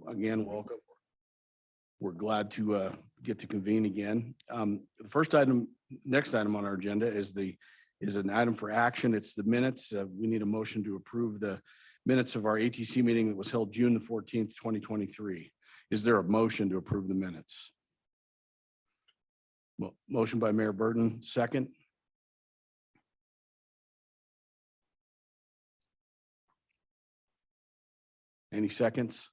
Again, welcome. We're glad to get to convene again. The next item on our agenda is an item for action. It's the minutes. We need a motion to approve the minutes of our ATC meeting that was held June the 14th, 2023. Is there a motion to approve the minutes? Well, motion by Mayor Burton, second. Any seconds?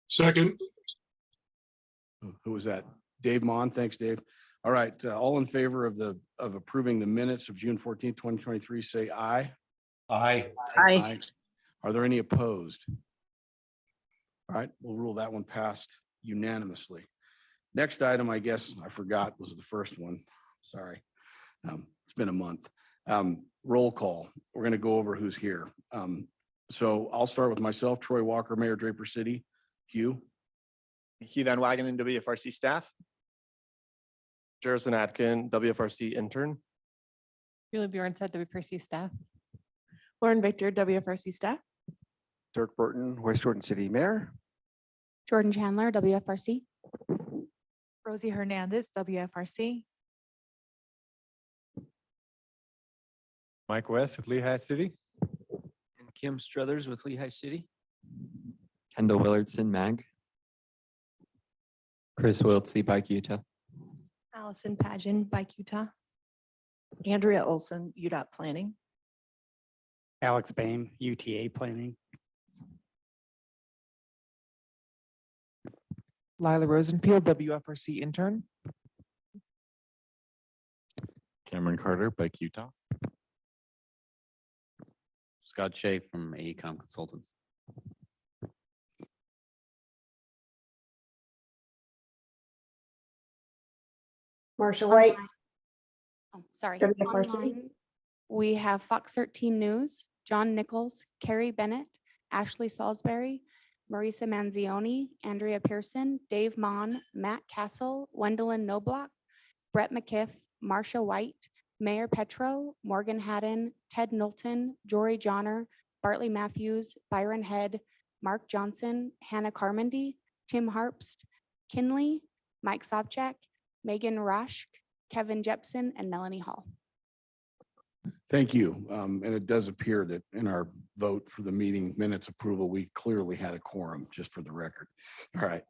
Second. Who was that? Dave Mon. Thanks, Dave. All right. All in favor of approving the minutes of June 14th, 2023, say aye. Aye. Aye. Are there any opposed? All right, we'll rule that one passed unanimously. Next item, I guess I forgot, was the first one. Sorry. It's been a month. Roll call. We're going to go over who's here. So I'll start with myself, Troy Walker, Mayor, Draper City. Hugh. Hugh Van Wagenen, WFRC staff. Jerison Atkin, WFRC intern. Julie Bjornstad, WFRC staff. Lauren Victor, WFRC staff. Dirk Burton, West Jordan City Mayor. Jordan Chandler, WFRC. Rosie Hernandez, WFRC. Mike West with Lehigh City. And Kim Struthers with Lehigh City. Kendall Willardson, MAG. Chris Wiltsey, Bike Utah. Allison Pageant, Bike Utah. Andrea Olson, UDOT Planning. Alex Bain, UTA Planning. Lila Rosenfield, WFRC intern. Cameron Carter, Bike Utah. Scott Shea from AECOM Consultants. Marsha White. Oh, sorry. WFRC. Online, we have Fox 13 News, John Nichols, Carrie Bennett, Ashley Salisbury, Marisa Manzioni, Andrea Pearson, Dave Mon, Matt Castle, Wendelin Noblock, Brett McKiff, Marsha White, Mayor Petro, Morgan Haddon, Ted Knowlton, Jory Johnner, Bartley Matthews, Byron Head, Mark Johnson, Hannah Carmody, Tim Harpst, Kinley, Mike Sobchak, Megan Raschk, Kevin Jepson, and Melanie Hall. Thank you. And it does appear that in our vote for the meeting minutes approval, we clearly had a quorum, just for the record. All right.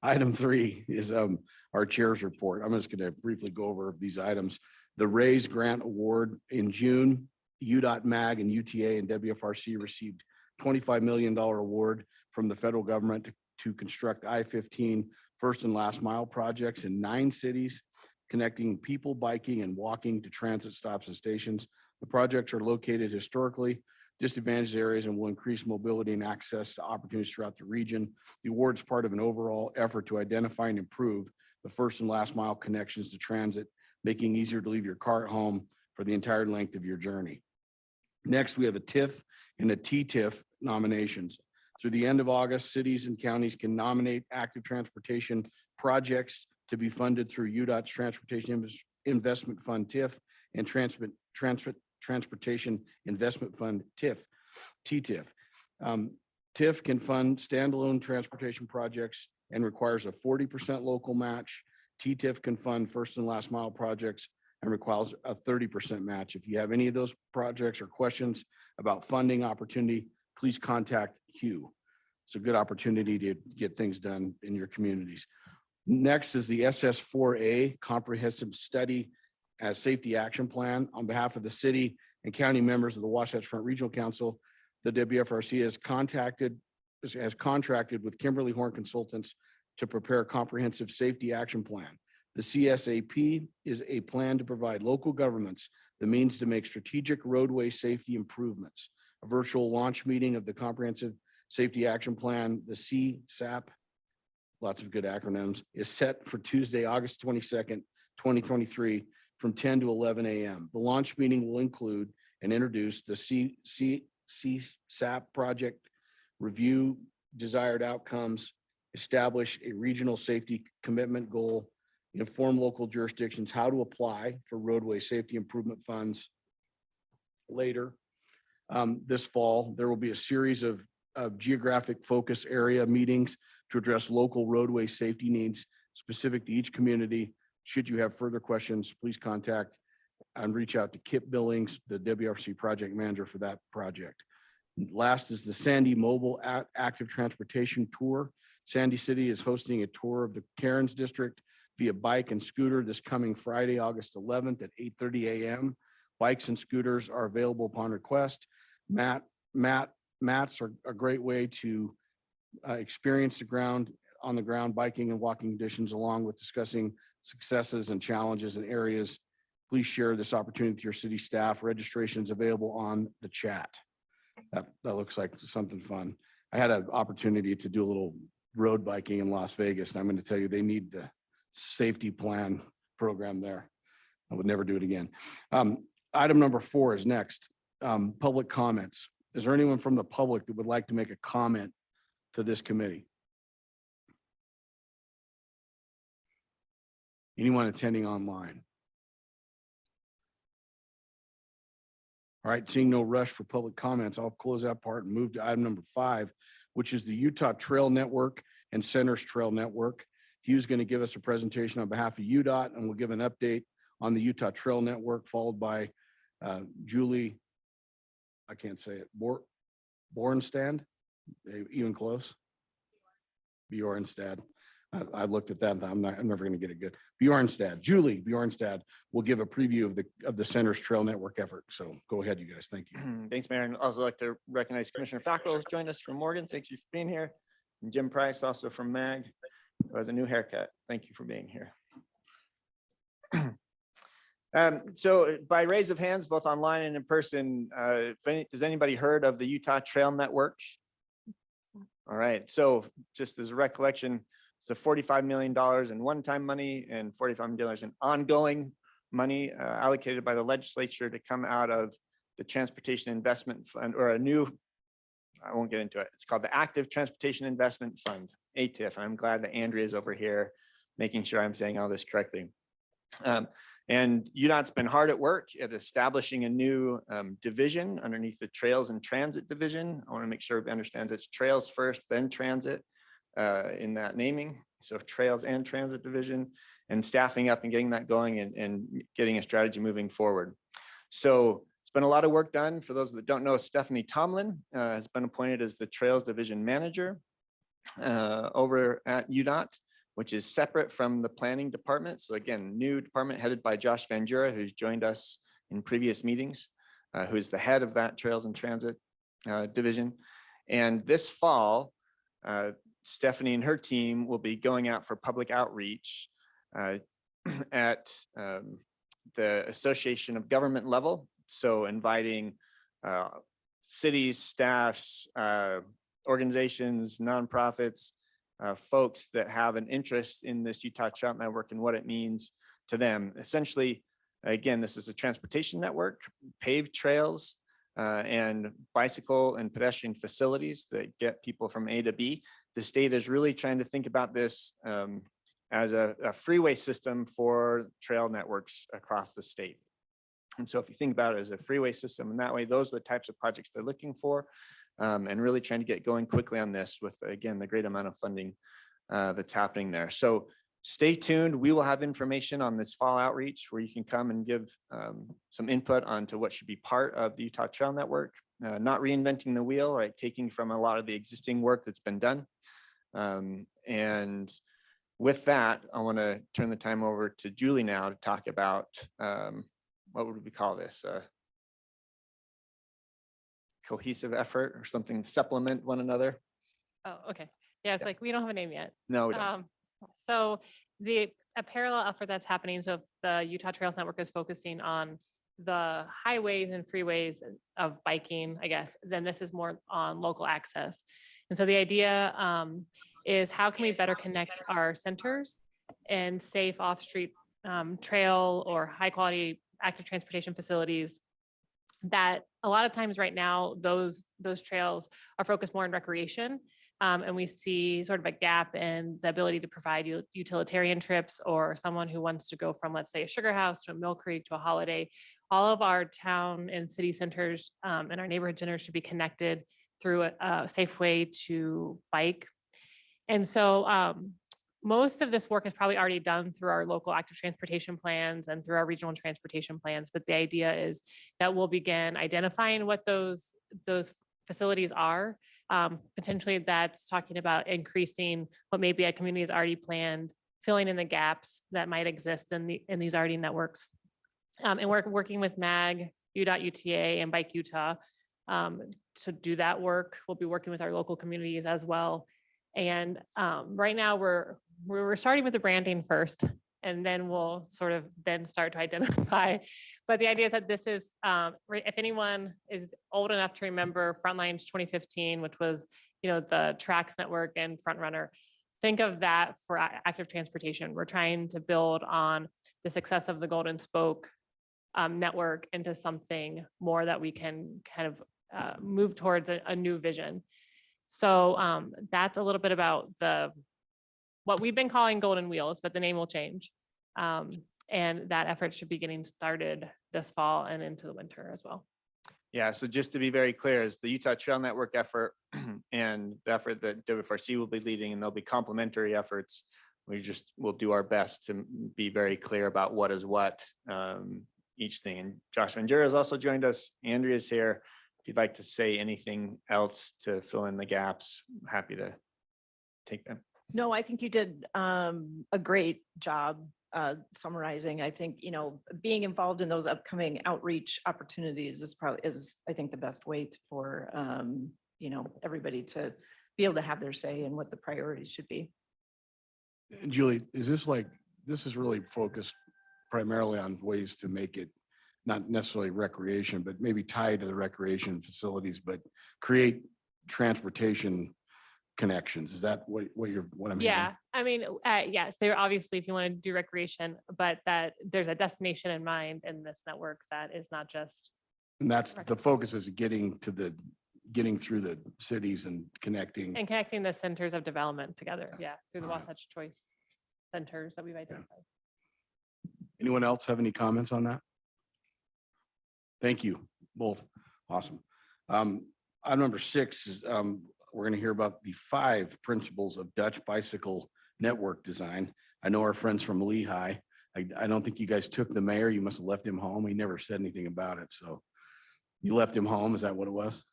Item 3 is our chair's report. I'm just going to briefly go over these items. The RAISE Grant Award in June, UDOT MAG and UTA and WFRC received $25 million award from the federal government to construct I-15 first and last mile projects in 9 cities, connecting people biking and walking to transit stops and stations. The projects are located historically disadvantaged areas and will increase mobility and access to opportunities throughout the region. The award is part of an overall effort to identify and improve the first and last mile connections to transit, making it easier to leave your car at home for the entire length of your journey. Next, we have a TIF and a TTIF nominations. Through the end of August, cities and counties can nominate active transportation projects to be funded through UDOT's Transportation Investment Fund TIF and Transportation Investment Fund TIF. TIF can fund standalone transportation projects and requires a 40% local match. TTIF can fund first and last mile projects and requires a 30% match. If you have any of those projects or questions about funding opportunity, please contact Hugh. It's a good opportunity to get things done in your communities. Next is the SS4A Comprehensive Study as Safety Action Plan. On behalf of the city and county members of the Wasatch Front Regional Council, the WFRC has contracted with Kimberly Horn Consultants to prepare a comprehensive safety action plan. The CSAP is a plan to provide local governments the means to make strategic roadway safety improvements. A virtual launch meeting of the Comprehensive Safety Action Plan, the CSAP, lots of good acronyms, is set for Tuesday, August 22nd, 2023 from 10 to 11 a.m. The launch meeting will include and introduce the CSAP project, review desired outcomes, establish a regional safety commitment goal, inform local jurisdictions how to apply for roadway safety improvement funds. Later this fall, there will be a series of geographic focus area meetings to address local roadway safety needs specific to each community. Should you have further questions, please contact and reach out to Kip Billings, the WFRC project manager for that project. Last is the Sandy Mobile Active Transportation Tour. Sandy City is hosting a tour of the Cairns District via bike and scooter this coming Friday, August 11th at 8:30 a.m. Bikes and scooters are available upon request. Mats are a great way to experience on the ground biking and walking conditions, along with discussing successes and challenges in areas. Please share this opportunity with your city staff. Registration is available on the chat. That looks like something fun. I had an opportunity to do a little road biking in Las Vegas, and I'm going to tell you, they need the safety plan program there. I would never do it again. Item number 4 is next. Public comments. Is there anyone from the public that would like to make a comment to this committee? Anyone attending online? All right, seeing no rush for public comments, I'll close that part and move to item number 5, which is the Utah Trail Network and Centers Trail Network. Hugh's going to give us a presentation on behalf of UDOT, and we'll give an update on the Utah Trail Network, followed by Julie, I can't say it, Bornstad, even close? Bjornstad. I looked at that and I'm never going to get it good. Bjornstad, Julie Bjornstad will give a preview of the Centers Trail Network effort. So go ahead, you guys. Thank you. Thanks, Mayor. And also like to recognize Commissioner Fackrell who's joined us from Morgan. Thanks you for being here. And Jim Price, also from MAG, who has a new haircut. Thank you for being here. So by raise of hands, both online and in person, has anybody heard of the Utah Trail Network? All right, so just as a recollection, it's a $45 million in one-time money and $45 million in ongoing money allocated by the legislature to come out of the Transportation Investment Fund, or a new, I won't get into it. It's called the Active Transportation Investment Fund, ATIF. I'm glad that Andrea is over here making sure I'm saying all this correctly. And UDOT's been hard at work at establishing a new division underneath the Trails and Transit Division. I want to make sure everybody understands it's Trails first, then Transit in that naming. So Trails and Transit Division, and staffing up and getting that going and getting a strategy moving forward. So it's been a lot of work done. For those that don't know, Stephanie Tomlin has been appointed as the Trails Division Manager over at UDOT, which is separate from the planning department. So again, new department headed by Josh Van Jura, who's joined us in previous meetings, who is the head of that Trails and Transit division. And this fall, Stephanie and her team will be going out for public outreach at the Association of Government level. So inviting cities, staffs, organizations, nonprofits, folks that have an interest in this Utah Trail Network and what it means to them. Essentially, again, this is a transportation network, paved trails, and bicycle and pedestrian facilities that get people from A to B. The state is really trying to think about this as a freeway system for trail networks across the state. And so if you think about it as a freeway system, and that way, those are the types of projects they're looking for. And really trying to get going quickly on this with, again, the great amount of funding that's happening there. So stay tuned. We will have information on this fall outreach where you can come and give some input onto what should be part of the Utah Trail Network, not reinventing the wheel, right? Taking from a lot of the existing work that's been done. And with that, I want to turn the time over to Julie now to talk about what would we call this? Cohesive effort or something, supplement one another? Oh, okay. Yeah, it's like, we don't have a name yet. No, we don't. So a parallel effort that's happening. So if the Utah Trails Network is focusing on the highways and freeways of biking, I guess, then this is more on local access. And so the idea is, how can we better connect our centers and safe off-street trail or high quality active transportation facilities that a lot of times right now, those trails are focused more on recreation. And we see sort of a gap in the ability to provide utilitarian trips, or someone who wants to go from, let's say, a Sugar House to a Mill Creek to a Holiday. All of our town and city centers and our neighborhood centers should be connected through a safe way to bike. And so most of this work is probably already done through our local active transportation plans and through our regional transportation plans. But the idea is that we'll begin identifying what those facilities are. Potentially that's talking about increasing what maybe a community has already planned, filling in the gaps that might exist in these already networks. And we're working with MAG, UDOT, UTA, and Bike Utah to do that work. We'll be working with our local communities as well. And right now we're starting with the branding first, and then we'll sort of then start to identify. But the idea is that this is, if anyone is old enough to remember Frontlines 2015, which was, the Tracks Network and Front Runner, think of that for active transportation. We're trying to build on the success of the Golden Spoke network into something more that we can kind of move towards a new vision. So that's a little bit about what we've been calling Golden Wheels, but the name will change. And that effort should be getting started this fall and into the winter as well. Yeah, so just to be very clear, is the Utah Trail Network effort and the effort that WFRC will be leading, and there'll be complementary efforts. We'll do our best to be very clear about what is what, each thing. And Josh Ventura has also joined us. Andrea's here. If you'd like to say anything else to fill in the gaps, happy to take them. No, I think you did a great job summarizing. I think, being involved in those upcoming outreach opportunities is I think the best way for, everybody to be able to have their say in what the priorities should be. And Julie, this is really focused primarily on ways to make it not necessarily recreation, but maybe tied to the recreation facilities, but create transportation connections. Is that what I'm hearing? Yeah, I mean, yes, they're obviously, if you want to do recreation, but that there's a destination in mind in this network that is not just. And that's the focus, is getting through the cities and connecting. And connecting the centers of development together, yeah, through the Wasatch Choice centers that we've identified. Anyone else have any comments on that? Thank you both. Awesome. Item number 6 is we're going to hear about the 5 principles of Dutch bicycle network design. I know our friends from Lehigh. I don't think you guys took the mayor. You must have left him home. He never said anything about it. So you left him home. Is that what it was?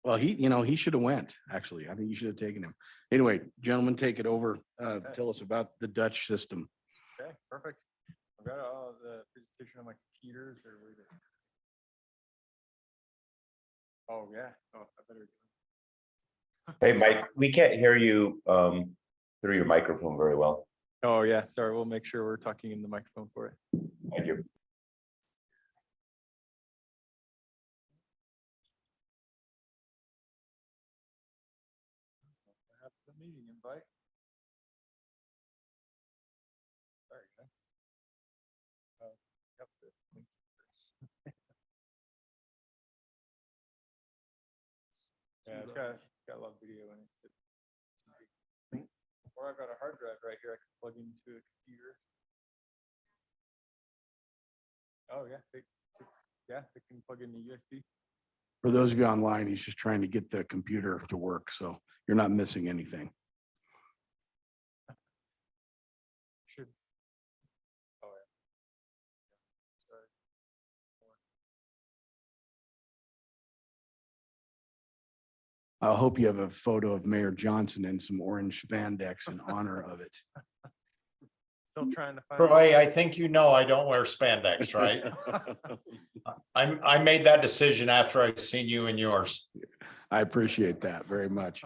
Well, he should have went, actually. I think you should have taken him. Anyway, gentlemen, take it over. Tell us about the Dutch system. Okay, perfect. I've got all the presentation on my computers or where they. Oh, yeah. Oh, I better. Hey, Mike, we can't hear you through your microphone very well. Oh, yeah. Sorry. We'll make sure we're talking in the microphone for it. Thank you. I have the meeting invite. Sorry, guys. Have to link first. Yeah, it's got a lot of video in it. Or I've got a hard drive right here I can plug into a computer. Oh yeah, they can plug in the USB. For those of you online, he's just trying to get the computer to work, so you're not missing anything. Should. Oh yeah. Sorry. I hope you have a photo of Mayor Johnson and some orange spandex in honor of it. Still trying to find. Troy, I think I don't wear spandex, right? I made that decision after I seen you and yours. I appreciate that very much.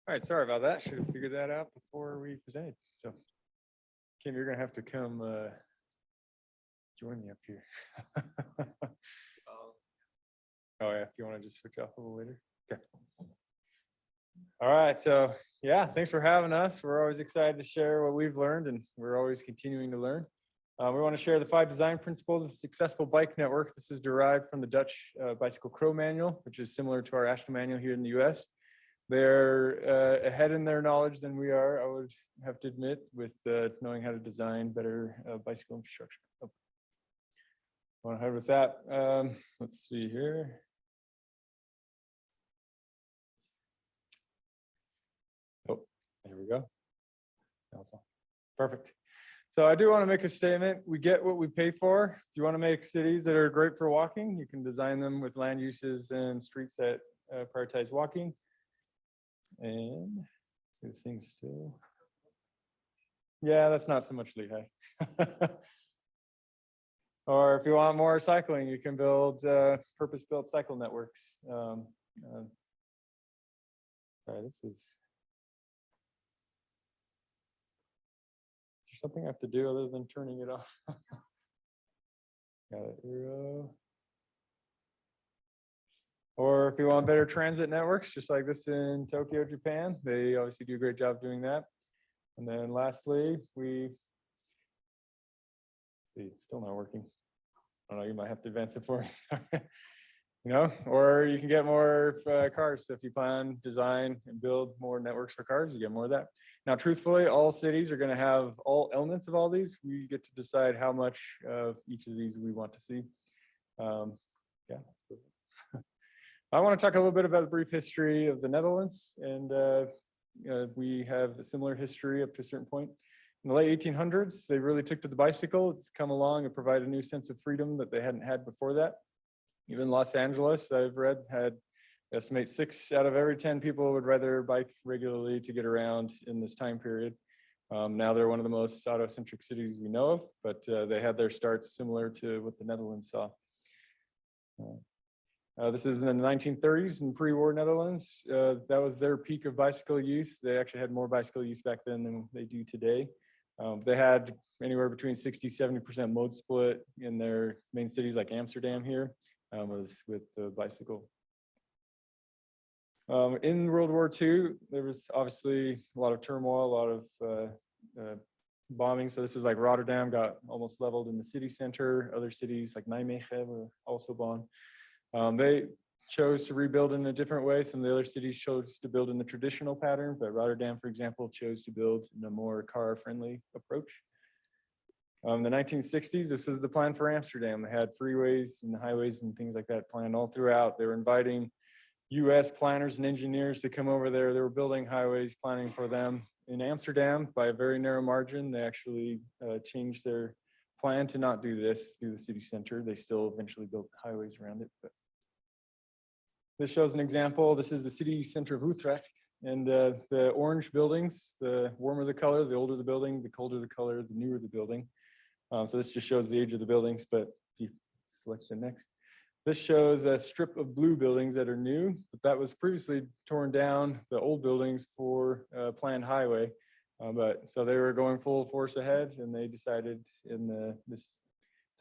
All right, sorry about that. Should have figured that out before we presented. So Kim, you're gonna have to come join me up here. Oh yeah, if you want to just switch off a little later. Okay. All right, so yeah, thanks for having us. We're always excited to share what we've learned, and we're always continuing to learn. We want to share the 5 design principles of successful bike network. This is derived from the Dutch Bicycle Crow Manual, which is similar to our AASHTO manual here in the US. They're ahead in their knowledge than we are, I would have to admit, with knowing how to design better bicycle infrastructure. Going ahead with that. Let's see here. Oh, there we go. Awesome. Perfect. So I do want to make a statement. We get what we pay for. If you want to make cities that are great for walking, you can design them with land uses and streets that prioritize walking. And see, this thing's still. Yeah, that's not so much Lehigh. Or if you want more cycling, you can build purpose-built cycle networks. Sorry, this is. Is there something I have to do other than turning it off? Got an arrow. Or if you want better transit networks, just like this in Tokyo, Japan, they obviously do a great job doing that. And then lastly, see, it's still not working. I don't know, you might have to advance it for me. You know, or you can get more cars. So if you plan, design, and build more networks for cars, you get more of that. Now, truthfully, all cities are going to have all elements of all these. We get to decide how much of each of these we want to see. Yeah. I want to talk a little bit about the brief history of the Netherlands, and we have a similar history up to a certain point. In the late 1800s, they really took to the bicycle. It's come along and provided a new sense of freedom that they hadn't had before that. Even Los Angeles, I've read, had estimate 6 out of every 10 people would rather bike regularly to get around in this time period. Now they're one of the most auto-centric cities we know of, but they had their starts similar to what the Netherlands saw. This is in the 1930s in pre-war Netherlands. That was their peak of bicycle use. They actually had more bicycle use back then than they do today. They had anywhere between 60–70% mode split in their main cities like Amsterdam here, was with the bicycle. In World War II, there was obviously a lot of turmoil, a lot of bombing. So this is like Rotterdam got almost leveled in the city center. Other cities like Nijmegen were also bombed. They chose to rebuild in a different way. Some of the other cities chose to build in the traditional pattern, but Rotterdam, for example, chose to build in a more car-friendly approach. The 1960s, this is the plan for Amsterdam. They had freeways and highways and things like that planned all throughout. They were inviting US planners and engineers to come over there. They were building highways, planning for them. In Amsterdam, by a very narrow margin, they actually changed their plan to not do this through the city center. They still eventually built highways around it. But this shows an example. This is the city center of Utrecht. And the orange buildings, the warmer the color, the older the building, the colder the color, the newer the building. So this just shows the age of the buildings, but if you select the next. This shows a strip of blue buildings that are new, but that was previously torn down, the old buildings for a planned highway. But so they were going full force ahead, and they decided in this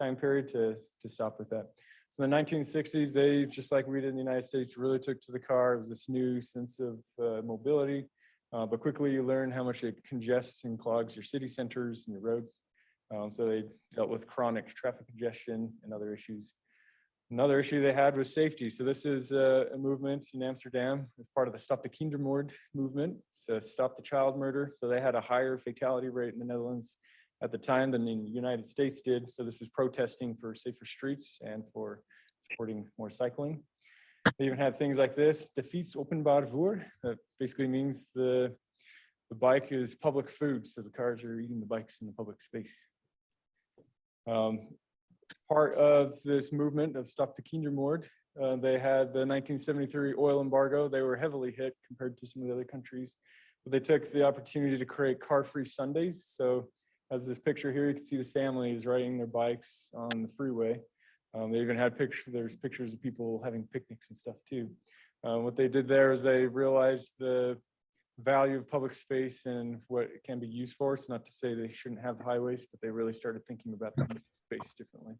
time period to stop with that. So in the 1960s, they, just like we did in the United States, really took to the car. It was this new sense of mobility, but quickly you learn how much it congests and clogs your city centers and your roads. So they dealt with chronic traffic congestion and other issues. Another issue they had was safety. So this is a movement in Amsterdam as part of the Stop the Kindermoord movement. So Stop the Child Murder. So they had a higher fatality rate in the Netherlands at the time than the United States did. So this is protesting for safer streets and for supporting more cycling. They even had things like this, de fiets openbaar vervoer. That basically means the bike is public food. So the cars are eating the bikes in the public space. Part of this movement of Stop the Kindermoord, they had the 1973 oil embargo. They were heavily hit compared to some of the other countries, but they took the opportunity to create car-free Sundays. So as this picture here, you can see this family is riding their bikes on the freeway. They even had there's pictures of people having picnics and stuff too. What they did there is they realized the value of public space and what it can be used for. It's not to say they shouldn't have highways, but they really started thinking about the use of space differently.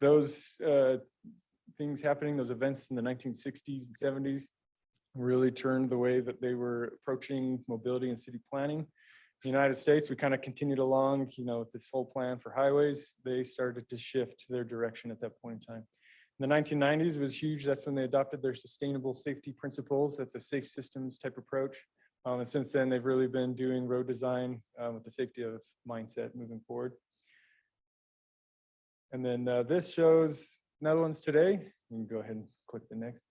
Those things happening, those events in the 1960s and 70s really turned the way that they were approaching mobility and city planning. In the United States, we kind of continued along, with this whole plan for highways. They started to shift their direction at that point in time. In the 1990s, it was huge. That's when they adopted their sustainable safety principles. That's a safe systems type approach. And since then, they've really been doing road design with the safety of mindset moving forward. And then this shows Netherlands today. You can go ahead and click the next.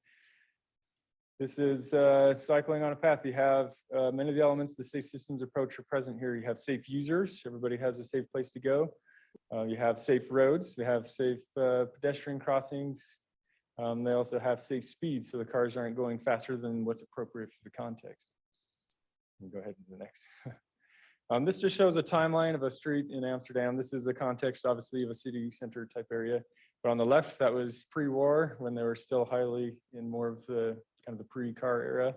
This is cycling on a path. You have many of the elements, the safe systems approach are present here. You have safe users. Everybody has a safe place to go. You have safe roads. They have safe pedestrian crossings. They also have safe speed, so the cars aren't going faster than what's appropriate for the context. Go ahead to the next. This just shows a timeline of a street in Amsterdam. This is the context, obviously, of a city center type area. But on the left, that was pre-war, when they were still highly in more of the kind of the pre-car era.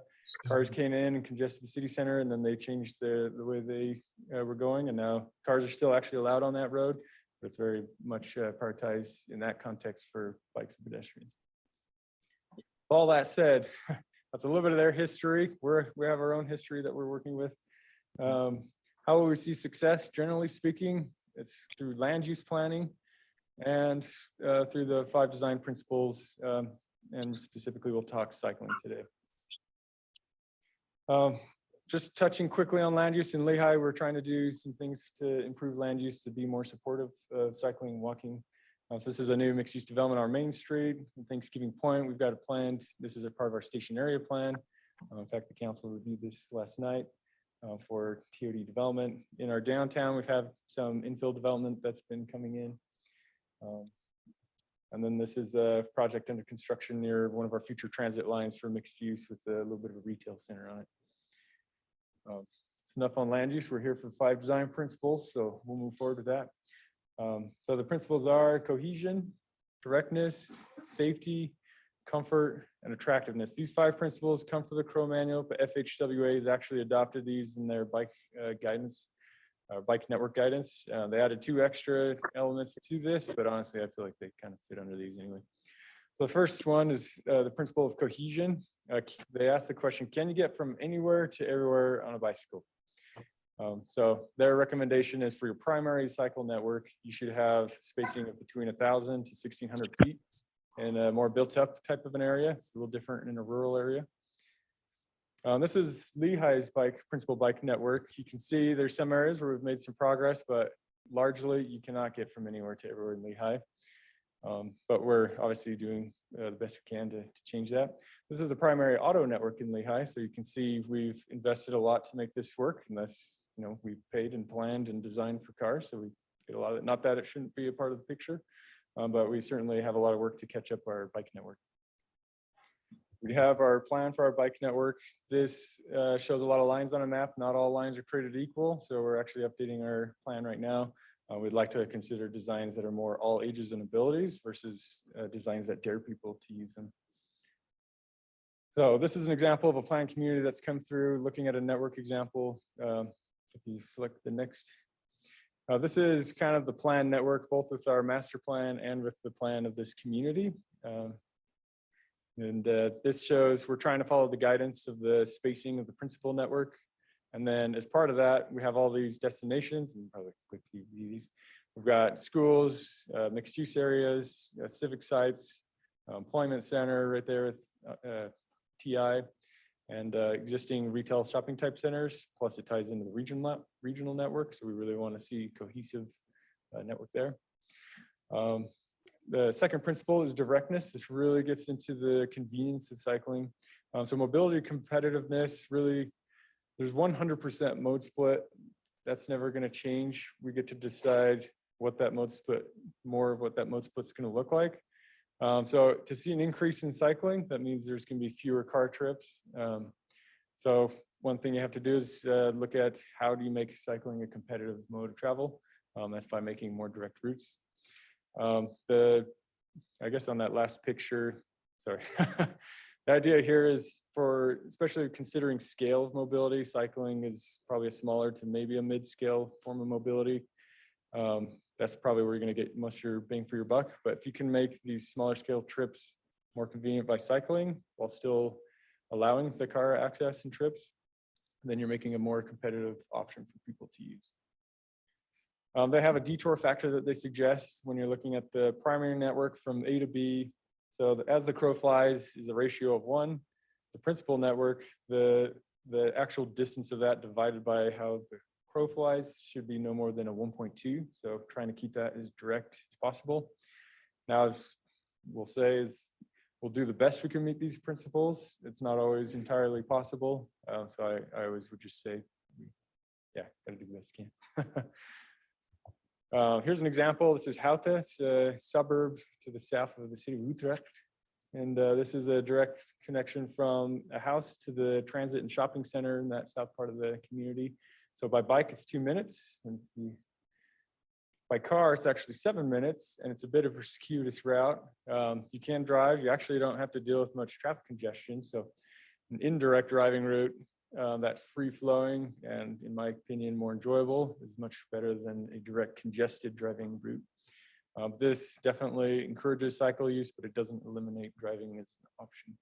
Cars came in and congested the city center, and then they changed the way they were going. And now cars are still actually allowed on that road, but it's very much prioritized in that context for bikes and pedestrians. With all that said, that's a little bit of their history. We have our own history that we're working with. How will we see success? Generally speaking, it's through land use planning and through the 5 design principles. And specifically, we'll talk cycling today. Just touching quickly on land use in Lehigh, we're trying to do some things to improve land use to be more supportive of cycling and walking. So this is a new mixed use development on our main street. Thanksgiving Point, we've got it planned. This is a part of our station area plan. In fact, the council reviewed this last night for TOD development. In our downtown, we've had some infill development that's been coming in. And then this is a project under construction near one of our future transit lines for mixed use with a little bit of a retail center on it. It's enough on land use. We're here for 5 design principles, so we'll move forward with that. So the principles are cohesion, directness, safety, comfort, and attractiveness. These 5 principles come from the Crow Manual, but FHWA has actually adopted these in their bike guidance, bike network guidance. They added 2 extra elements to this, but honestly, I feel like they kind of fit under these anyway. So the first one is the principle of cohesion. They asked the question, can you get from anywhere to everywhere on a bicycle? So their recommendation is for your primary cycle network, you should have spacing of between 1,000 to 1,600 feet in a more built up type of an area. It's a little different in a rural area. This is Lehigh's principal bike network. You can see there's some areas where we've made some progress, but largely you cannot get from anywhere to everywhere in Lehigh. But we're obviously doing the best we can to change that. This is the primary auto network in Lehigh. So you can see we've invested a lot to make this work, and that's, we've paid and planned and designed for cars. So we get a lot of it. Not that it shouldn't be a part of the picture, but we certainly have a lot of work to catch up our bike network. We have our plan for our bike network. This shows a lot of lines on a map. Not all lines are created equal. So we're actually updating our plan right now. We'd like to consider designs that are more all ages and abilities versus designs that dare people to use them. So this is an example of a planned community that's come through looking at a network example. If you select the next. This is kind of the planned network, both with our master plan and with the plan of this community. This shows we're trying to follow the guidance of the spacing of the principal network. And then as part of that, we have all these destinations, and probably click through these. We've got schools, mixed use areas, civic sites, employment center right there with TI, and existing retail shopping type centers. Plus it ties into the regional network. So we really want to see cohesive network there. The second principle is directness. This really gets into the convenience of cycling. So mobility competitiveness, really, there's 100% mode split. That's never going to change. We get to decide what that mode split, more of what that mode split is going to look like. So to see an increase in cycling, that means there's going to be fewer car trips. So one thing you have to do is look at how do you make cycling a competitive mode of travel. That's by making more direct routes. I guess on that last picture, sorry, The idea here is for, especially considering scale of mobility, cycling is probably a smaller to maybe a mid-scale form of mobility. That's probably where you're going to get most of your bang for your buck. But if you can make these smaller scale trips more convenient by cycling while still allowing the car access and trips, then you're making a more competitive option for people to use. They have a detour factor that they suggest when you're looking at the primary network from A to B. So as the crow flies is a ratio of 1. The principal network, the actual distance of that divided by how the crow flies should be no more than a 1.2. So trying to keep that as direct as possible. Now, as we'll say, is we'll do the best we can meet these principles. It's not always entirely possible. So I always would just say, yeah, gotta do the best you can. Here's an example. This is Houten. It's a suburb to the south of the city of Utrecht. And this is a direct connection from a house to the transit and shopping center in that south part of the community. So by bike, it's 2 minutes. And by car, it's actually 7 minutes, and it's a bit of a circuitous route. You can drive. You actually don't have to deal with much traffic congestion. So an indirect driving route that's free flowing and, in my opinion, more enjoyable is much better than a direct congested driving route. This definitely encourages cycle use, but it doesn't eliminate driving as an option.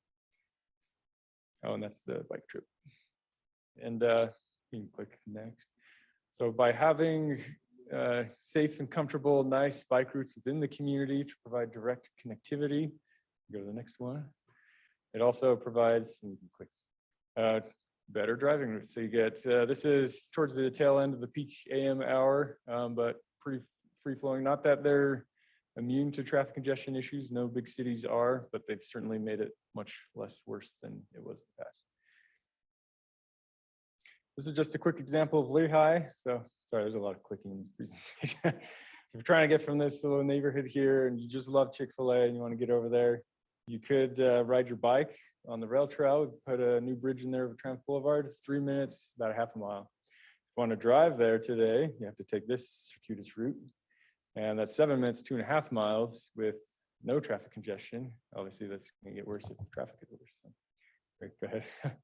Oh, and that's the bike trip. And you can click next. So by having safe and comfortable, nice bike routes within the community to provide direct connectivity, go to the next one. It also provides, and you can click, better driving routes. So you get, this is towards the tail end of the peak AM hour, but pretty free flowing. Not that they're immune to traffic congestion issues. No big cities are, but they've certainly made it much less worse than it was in the past. This is just a quick example of Lehigh. So sorry, there's a lot of clicking in this presentation. If you're trying to get from this little neighborhood here and you just love Chick-fil-A and you want to get over there, you could ride your bike on the rail trail. We put a new bridge in there of Triumph Boulevard. It's 3 minutes, about a half a mile. If you want to drive there today, you have to take this circuitous route. And that's 7 minutes, 2.5 miles with no traffic congestion. Obviously, that's going to get worse if the traffic is worse. So, great, go ahead.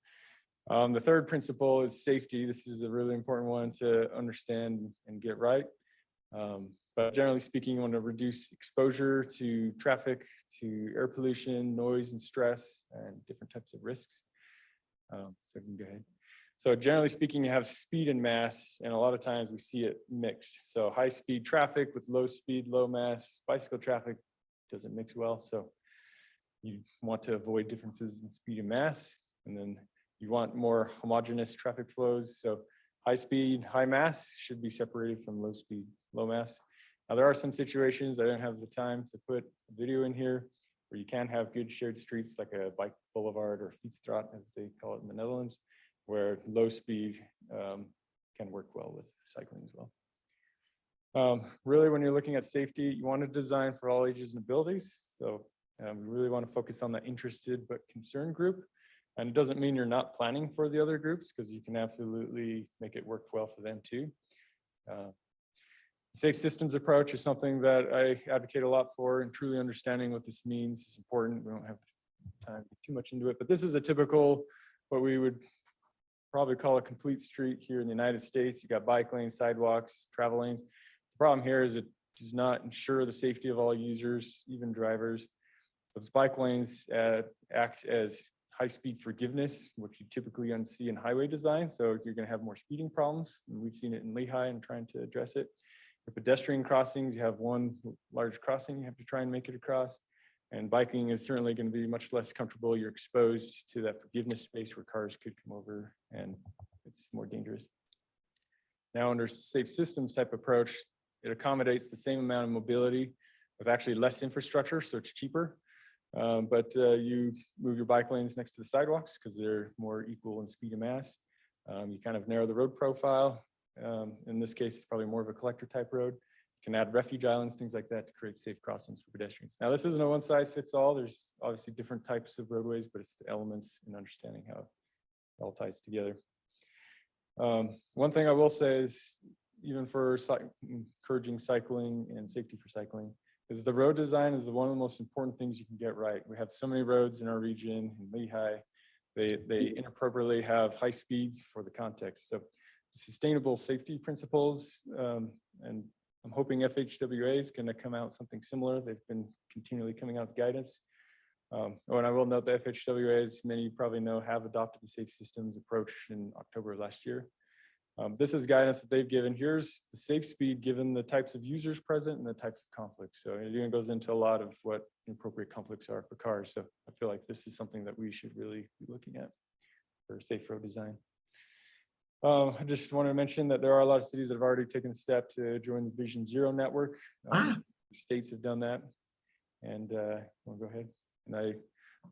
The third principle is safety. This is a really important one to understand and get right. But generally speaking, you want to reduce exposure to traffic, to air pollution, noise and stress, and different types of risks. So you can go ahead. So generally speaking, you have speed and mass, and a lot of times we see it mixed. So high speed traffic with low speed, low mass, bicycle traffic doesn't mix well. So you want to avoid differences in speed and mass, and then you want more homogeneous traffic flows. So high speed, high mass should be separated from low speed, low mass. Now there are some situations, I don't have the time to put a video in here, where you can have good shared streets like a bike boulevard or fietsstraat, as they call it in the Netherlands, where low speed can work well with cycling as well. Really, when you're looking at safety, you want to design for all ages and abilities. So we really want to focus on the interested but concerned group. And it doesn't mean you're not planning for the other groups, because you can absolutely make it work well for them too. Safe systems approach is something that I advocate a lot for, and truly understanding what this means is important. We don't have time to get too much into it, but this is a typical, what we would probably call a complete street here in the United States. You got bike lanes, sidewalks, travel lanes. The problem here is it does not ensure the safety of all users, even drivers. Those bike lanes act as high-speed forgiveness, which you typically see in highway design. So you're going to have more speeding problems. And we've seen it in Lehigh and trying to address it. For pedestrian crossings, you have one large crossing you have to try and make it across. And biking is certainly going to be much less comfortable. You're exposed to that forgiveness space where cars could come over, and it's more dangerous. Now, under safe systems type approach, it accommodates the same amount of mobility with actually less infrastructure, so it's cheaper. But you move your bike lanes next to the sidewalks because they're more equal in speed and mass. You kind of narrow the road profile. In this case, it's probably more of a collector type road. You can add refuge islands, things like that, to create safe crossings for pedestrians. Now, this isn't a one size fits all. There's obviously different types of roadways, but it's the elements and understanding how it all ties together. One thing I will say is, even for encouraging cycling and safety for cycling, is the road design is one of the most important things you can get right. We have so many roads in our region, in Lehigh. They inappropriately have high speeds for the context. So sustainable safety principles, and I'm hoping FHWA is going to come out something similar. They've been continually coming out with guidance. And I will note that FHWA, as many of you probably know, have adopted the safe systems approach in October of last year. This is guidance that they've given. Here's the safe speed given the types of users present and the types of conflicts. So it even goes into a lot of what inappropriate conflicts are for cars. So I feel like this is something that we should really be looking at for safe road design. I just want to mention that there are a lot of cities that have already taken the step to join the Vision Zero network. States have done that. And we'll go ahead. And I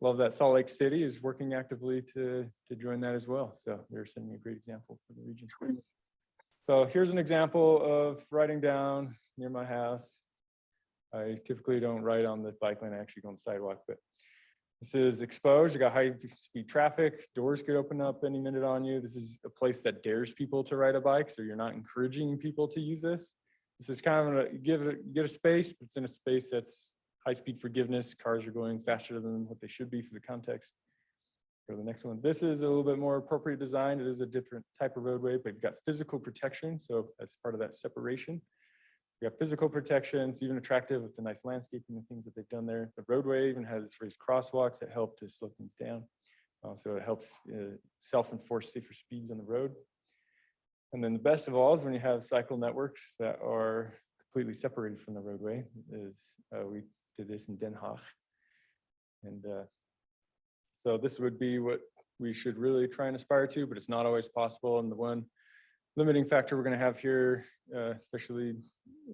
love that Salt Lake City is working actively to join that as well. So they're sending a great example for the region. So here's an example of riding down near my house. I typically don't ride on the bike lane, I actually go on the sidewalk, but this is exposed. You got high speed traffic. Doors could open up any minute on you. This is a place that dares people to ride a bike. So you're not encouraging people to use this. This is kind of you get a space, but it's in a space that's high speed forgiveness. Cars are going faster than what they should be for the context. Go to the next one. This is a little bit more appropriate design. It is a different type of roadway, but you've got physical protection. So that's part of that separation. You got physical protection. It's even attractive with the nice landscaping and things that they've done there. The roadway even has raised crosswalks that help to slow things down. So it helps self-enforce safer speeds on the road. And then the best of all is when you have cycle networks that are completely separated from the roadway. We did this in Den Haag. And so this would be what we should really try and aspire to, but it's not always possible. And the one limiting factor we're going to have here, especially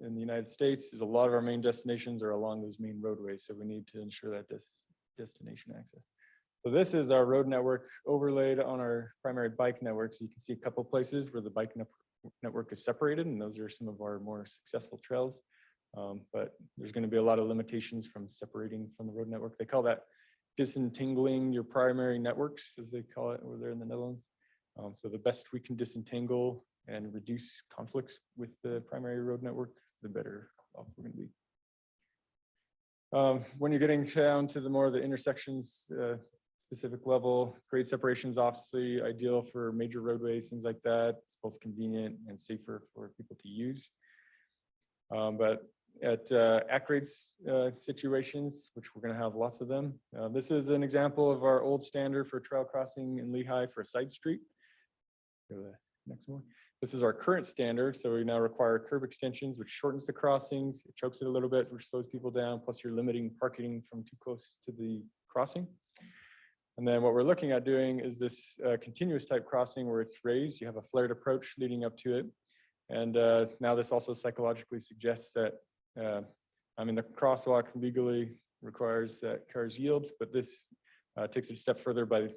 in the United States, is a lot of our main destinations are along those main roadways. So we need to ensure that this destination access. So this is our road network overlaid on our primary bike network. So you can see a couple places where the bike network is separated, and those are some of our more successful trails. But there's going to be a lot of limitations from separating from the road network. They call that disentangling your primary networks, as they call it over there in the Netherlands. So the best we can disentangle and reduce conflicts with the primary road network, the better off we're going to be. When you're getting down to the more of the intersections specific level, grade separation is obviously ideal for major roadways, things like that. It's both convenient and safer for people to use. But at at-grade situations, which we're going to have lots of them. This is an example of our old standard for trail crossing in Lehigh for a side street. Go to the next one. This is our current standard. So we now require curb extensions, which shortens the crossings. It chokes it a little bit, which slows people down. Plus you're limiting parking from too close to the crossing. And then what we're looking at doing is this continuous type crossing where it's raised. You have a flared approach leading up to it. And now this also psychologically suggests that, the crosswalk legally requires that cars yield, but this takes it a step further by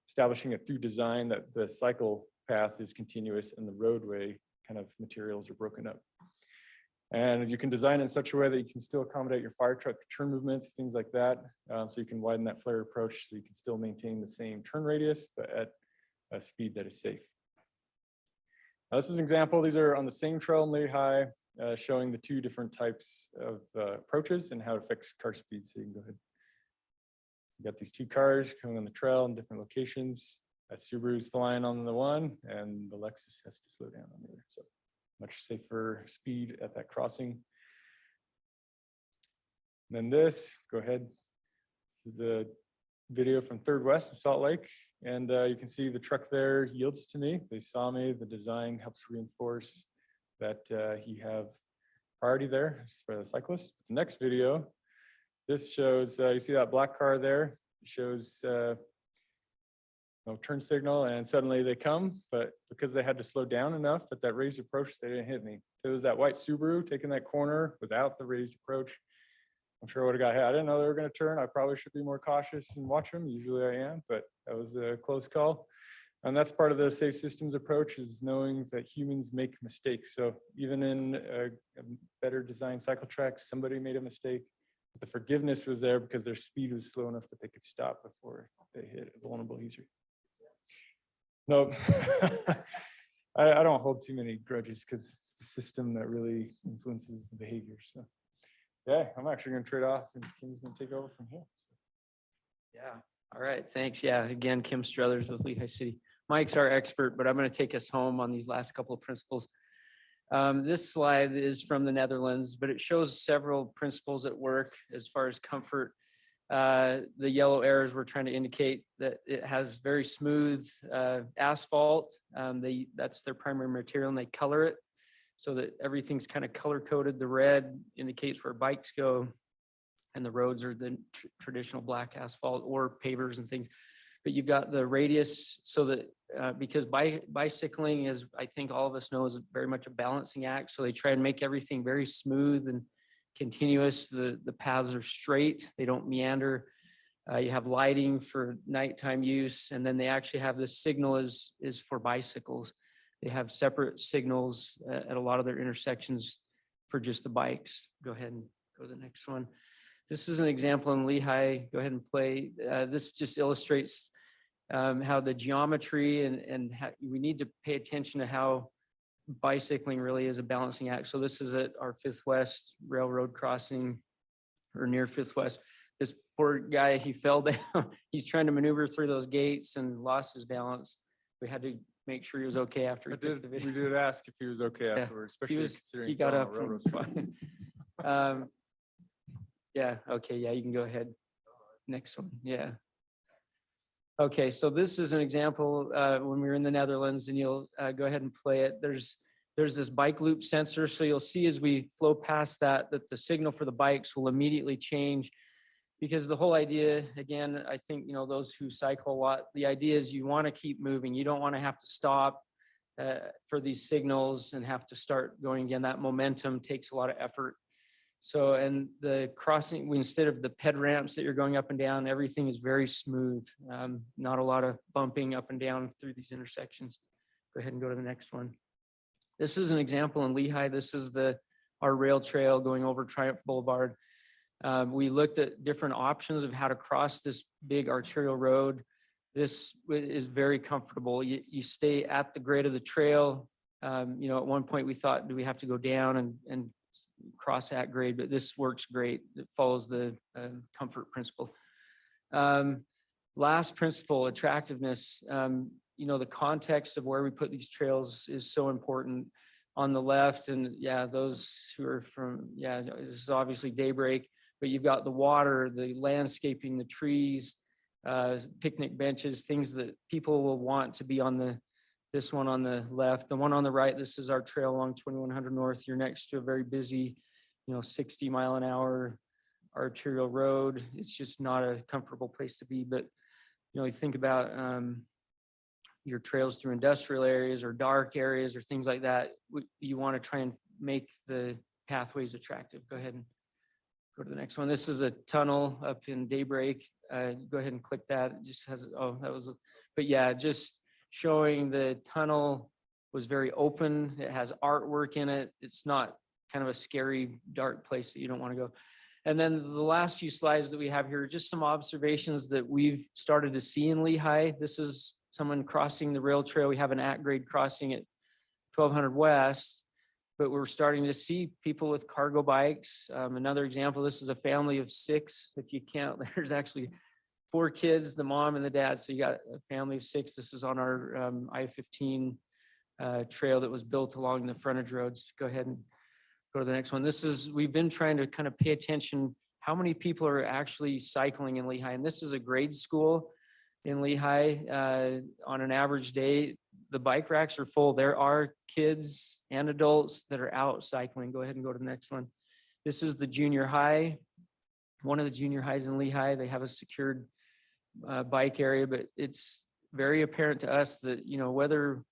establishing it through design that the cycle path is continuous and the roadway kind of materials are broken up. And you can design it in such a way that you can still accommodate your fire truck turn movements, things like that. So you can widen that flare approach so you can still maintain the same turn radius, but at a speed that is safe. Now, this is an example. These are on the same trail in Lehigh, showing the two different types of approaches and how it affects car speed. So you can go ahead. We've got these two cars coming on the trail in different locations. Subaru's flying on the one, and the Lexus has to slow down on the other. So much safer speed at that crossing. And then this, go ahead. This is a video from Third West of Salt Lake. And you can see the truck there yields to me. They saw me. The design helps reinforce that you have priority there for the cyclist. The next video, this shows, you see that black car there? It shows no turn signal, and suddenly they come, but because they had to slow down enough at that raised approach, they didn't hit me. If it was that white Subaru taking that corner without the raised approach, I'm sure I would have got hit. I didn't know they were going to turn. I probably should be more cautious and watch them. Usually I am, but that was a close call. And that's part of the safe systems approach, is knowing that humans make mistakes. So even in a better designed cycle track, somebody made a mistake. But the forgiveness was there because their speed was slow enough that they could stop before they hit a vulnerable user. Nope. I don't hold too many grudges because it's the system that really influences the behavior. So Okay, I'm actually gonna trade off and Kim's gonna take over from here. Yeah, all right, thanks. Yeah, again, Kim Struthers with Lehigh City. Mike's our expert, but I'm going to take us home on these last couple of principles. This slide is from the Netherlands, but it shows several principles at work as far as comfort. The yellow arrows we're trying to indicate that it has very smooth asphalt. That's their primary material, and they color it so that everything's kind of color coded. The red indicates where bikes go, and the roads are the traditional black asphalt or pavers and things. But you've got the radius so that because bicycling is, I think all of us know, is very much a balancing act. So they try and make everything very smooth and continuous. The paths are straight, they don't meander. You have lighting for nighttime use, and then they actually have this signal is for bicycles. They have separate signals at a lot of their intersections for just the bikes. Go ahead and go to the next one. This is an example in Lehigh. Go ahead and play. This just illustrates how the geometry and how we need to pay attention to how bicycling really is a balancing act. So this is at our Fifth West Railroad crossing, or near Fifth West. This poor guy, he fell down. He's trying to maneuver through those gates and lost his balance. We had to make sure he was okay after he took the video. We did ask if he was okay Yeah, afterwards, especially considering he got fell on up a railroad and fine. Yeah, okay, yeah, you can go ahead. Next one, yeah. Okay, so this is an example when we were in the Netherlands, and you'll go ahead and play it. There's this bike loop sensor, so you'll see as we flow past that the signal for the bikes will immediately change. Because the whole idea, again, I think, you know, those who cycle a lot, the idea is you want to keep moving. You don't want to have to stop for these signals and have to start going again. That momentum takes a lot of effort. So, and the crossing, instead of the ped ramps that you're going up and down, everything is very smooth. Not a lot of bumping up and down through these intersections. Go ahead and go to the next one. This is an example in Lehigh. This is our rail trail going over Triumph Boulevard. We looked at different options of how to cross this big arterial road. This is very comfortable. You stay at the grade of the trail. You know, at one point we thought, do we have to go down and cross at grade? But this works great. It follows the comfort principle. Last principle, attractiveness. You know, the context of where we put these trails is so important. On the left, and yeah, those who are from, yeah, this is obviously Daybreak. But you've got the water, the landscaping, the trees, picnic benches, things that people will want to be on this one on the left. The one on the right, this is our trail along 2100 North. You're next to a very busy, 60-mile-an-hour arterial road. It's just not a comfortable place to be. But, you think about your trails through industrial areas or dark areas or things like that. You want to try and make the pathways attractive. Go ahead and go to the next one. This is a tunnel up in Daybreak. Go ahead and click that. It just has, but yeah, just showing the tunnel was very open. It has artwork in it. It's not kind of a scary, dark place that you don't want to go. And then the last few slides that we have here are just some observations that we've started to see in Lehigh. This is someone crossing the rail trail. We have an at-grade crossing at 1200 West. But we're starting to see people with cargo bikes. Another example, this is a family of 6. If you count, there's actually 4 kids, the mom and the dad. So you got a family of 6. This is on our I-15 trail that was built along the frontage roads. Go ahead and go to the next one. We've been trying to kind of pay attention how many people are actually cycling in Lehigh. And this is a grade school in Lehigh. On an average day, the bike racks are full. There are kids and adults that are out cycling. Go ahead and go to the next one. This is the junior high, one of the junior highs in Lehigh. They have a secured bike area, but it's very apparent to us that, whether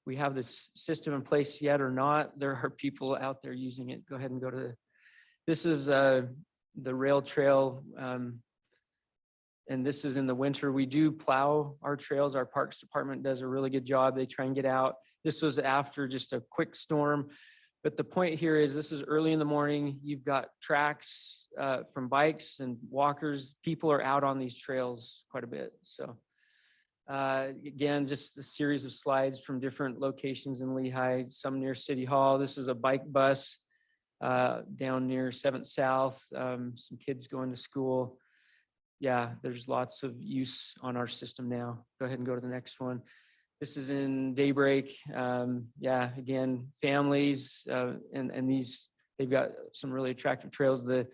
we have this system in place yet or not, there are people out there using it. Go ahead and go to this is the rail trail. And this is in the winter. We do plow our trails. Our parks department does a really good job. They try and get out. This was after just a quick storm. But the point here is this is early in the morning. You've got tracks from bikes and walkers. People are out on these trails quite a bit. So again, just a series of slides from different locations in Lehigh, some near City Hall. This is a bike bus down near 7th South, some kids going to school. Yeah, there's lots of use on our system now. Go ahead and go to the next one. This is in Daybreak. Yeah, again, families, and these, they've got some really attractive trails. The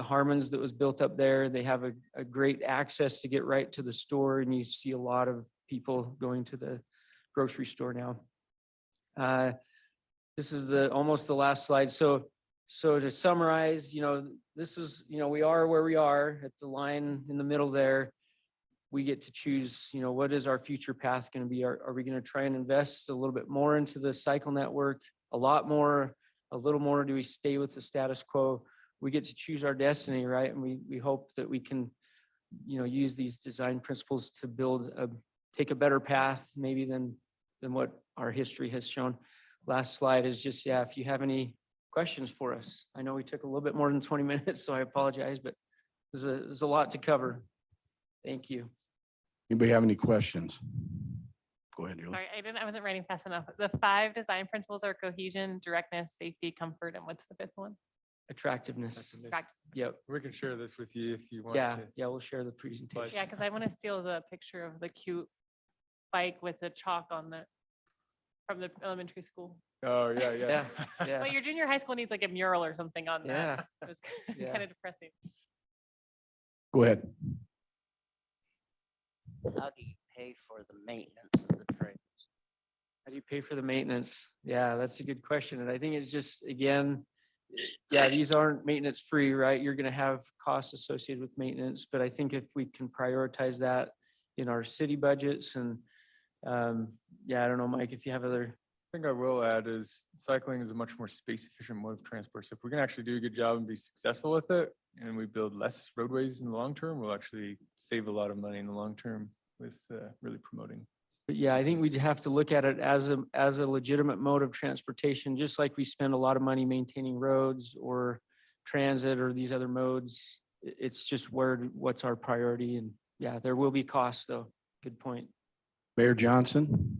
Harmons that was built up there, they have a great access to get right to the store, and you see a lot of people going to the grocery store now. This is almost the last slide. So to summarize, this is, we are where we are at the line in the middle there. We get to choose, what is our future path going to be? Are we going to try and invest a little bit more into the cycle network? A lot more, a little more? Do we stay with the status quo? We get to choose our destiny, right? And we hope that we can, use these design principles to take a better path maybe than what our history has shown. Last slide is just, if you have any questions for us. I know we took a little bit more than 20 minutes, so I apologize, but there's a lot to cover. Thank you. Anybody have any questions? Go ahead, Julie. Sorry, I wasn't writing fast enough. The 5 design principles are cohesion, directness, safety, comfort, and what's the 5th one? Attractiveness. Yep. We can share this with you if you want Yeah, to. yeah, we'll share the presentation. Yeah, because I want to steal the picture of the cute bike with the chalk on from the elementary school. Oh, yeah, yeah. Yeah. But your junior high school needs like a mural or something on that. Yeah. It was Yeah. kind of depressing. Go ahead. How do you pay for the maintenance of the trails? How do you pay for the maintenance? Yeah, that's a good question. And I think it's just, again, these aren't maintenance free, right? You're going to have costs associated with maintenance, but I think if we can prioritize that in our city budgets and I don't know, Mike, if you have other. I think I will add is cycling is a much more space efficient mode of transport. So if we're gonna actually do a good job and be successful with it, and we build less roadways in the long term, we'll actually save a lot of money in the long term with really promoting. But yeah, I think we'd have to look at it as a legitimate mode of transportation, just like we spend a lot of money maintaining roads or transit or these other modes. It's just what's our priority, and there will be costs though. Good point. Mayor Johnson.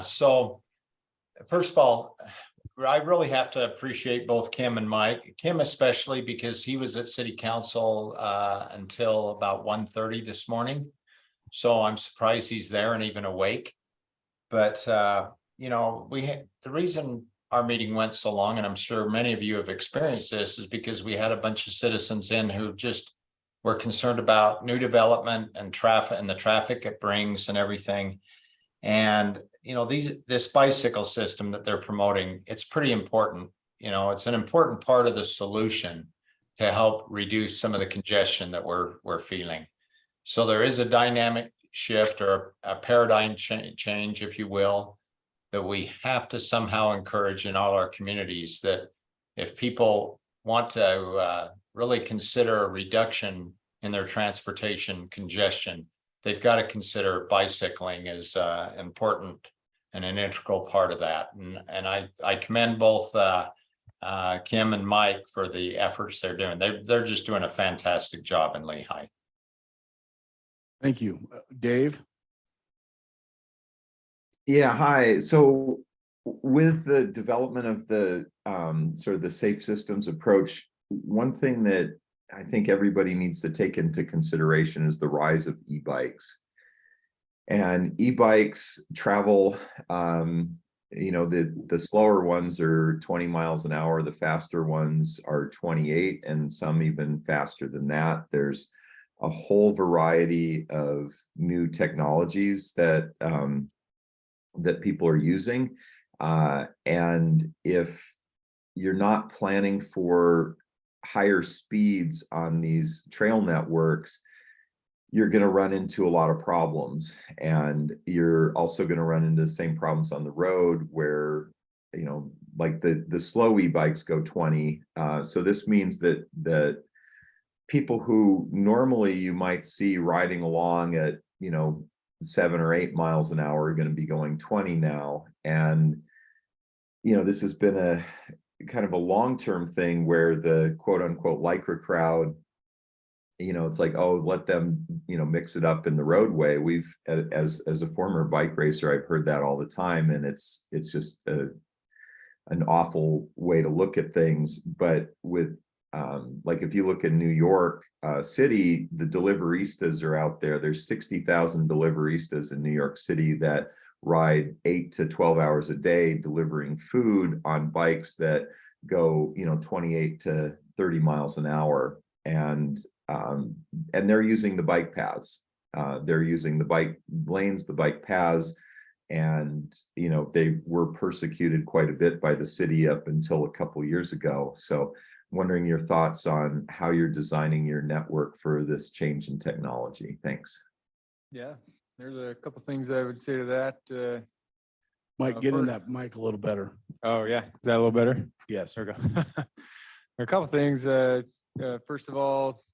So first of all, I really have to appreciate both Kim and Mike. Kim especially because he was at City Council until about 1:30 this morning. So I'm surprised he's there and even awake. But the reason our meeting went so long, and I'm sure many of you have experienced this, is because we had a bunch of citizens in who just were concerned about new development and traffic and the traffic it brings and everything. And, this bicycle system that they're promoting, it's pretty important. It's an important part of the solution to help reduce some of the congestion that we're feeling. So there is a dynamic shift or a paradigm change, if you will, that we have to somehow encourage in all our communities, that if people want to really consider a reduction in their transportation congestion, they've got to consider bicycling as important and an integral part of that. And I commend both Kim and Mike for the efforts they're doing. They're just doing a fantastic job in Lehigh. Thank you. Dave? Yeah, hi. So with the development of the sort of the safe systems approach, one thing that I think everybody needs to take into consideration is the rise of e-bikes. And e-bikes travel, the slower ones are 20 miles an hour, the faster ones are 28, and some even faster than that. There's a whole variety of new technologies that that people are using. And if you're not planning for higher speeds on these trail networks, you're going to run into a lot of problems. And you're also going to run into the same problems on the road where, like the slow e-bikes go 20. So this means that people who normally you might see riding along at, 7 or 8 miles an hour are going to be going 20 now. And, this has been a kind of a long-term thing where the quote unquote Lycra crowd, it's like, oh, let them, mix it up in the roadway. We've, as a former bike racer, I've heard that all the time. And it's just an awful way to look at things, but with like if you look at New York City, the deliveristas are out there. There's 60,000 deliveristas in New York City that ride 8 to 12 hours a day delivering food on bikes that go, 28 to 30 miles an hour. And they're using the bike paths. They're using the bike lanes, the bike paths. And, they were persecuted quite a bit by the city up until a couple years ago. So wondering your thoughts on how you're designing your network for this change in technology. Thanks. Yeah, there's a couple things I would say to that. Mike, get in that mic a little better. Oh, yeah. Is that a little better? Yes. There we go. A couple things. First of all,